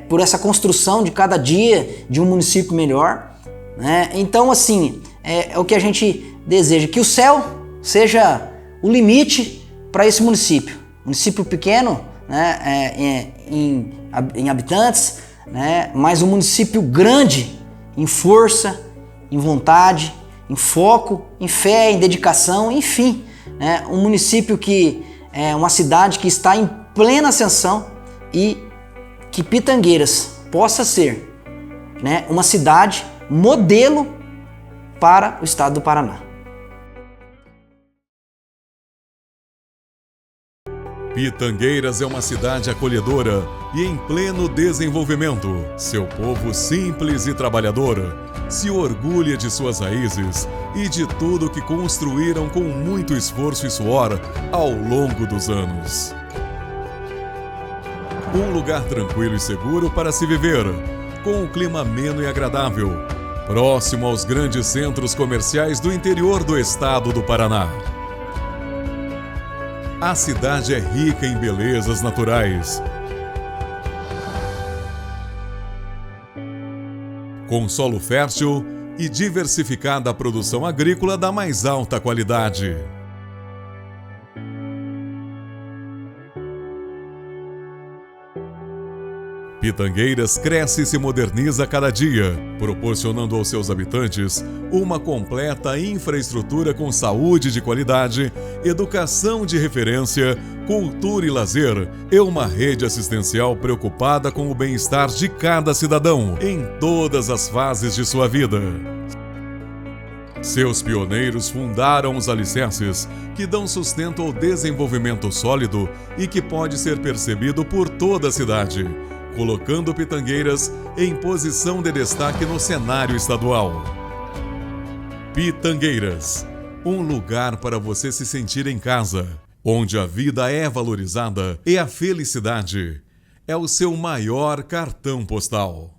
[SPEAKER 21] por essa construção de cada dia de um município melhor, né? Então, assim, é o que a gente deseja, que o céu seja o limite para esse município. Município pequeno, né? Em habitantes, né? Mas um município grande em força, em vontade, em foco, em fé, em dedicação, enfim, né? Um município que é uma cidade que está em plena ascensão e que Pitangueiras possa ser, né, uma cidade modelo para o estado do Paraná.
[SPEAKER 1] Pitangueiras é uma cidade acolhedora e em pleno desenvolvimento. Seu povo simples e trabalhador se orgulha de suas raízes e de tudo que construíram com muito esforço e suor ao longo dos anos. Um lugar tranquilo e seguro para se viver, com um clima ameno e agradável, próximo aos grandes centros comerciais do interior do estado do Paraná. A cidade é rica em belezas naturais, com solo fértil e diversificada produção agrícola da mais alta qualidade. Pitangueiras cresce e se moderniza a cada dia, proporcionando aos seus habitantes uma completa infraestrutura com saúde de qualidade, educação de referência, cultura e lazer, e uma rede assistencial preocupada com o bem-estar de cada cidadão em todas as fases de sua vida. Seus pioneiros fundaram os alicerces que dão sustento ao desenvolvimento sólido e que pode ser percebido por toda a cidade, colocando Pitangueiras em posição de destaque no cenário estadual. Pitangueiras, um lugar para você se sentir em casa, onde a vida é valorizada e a felicidade é o seu maior cartão postal.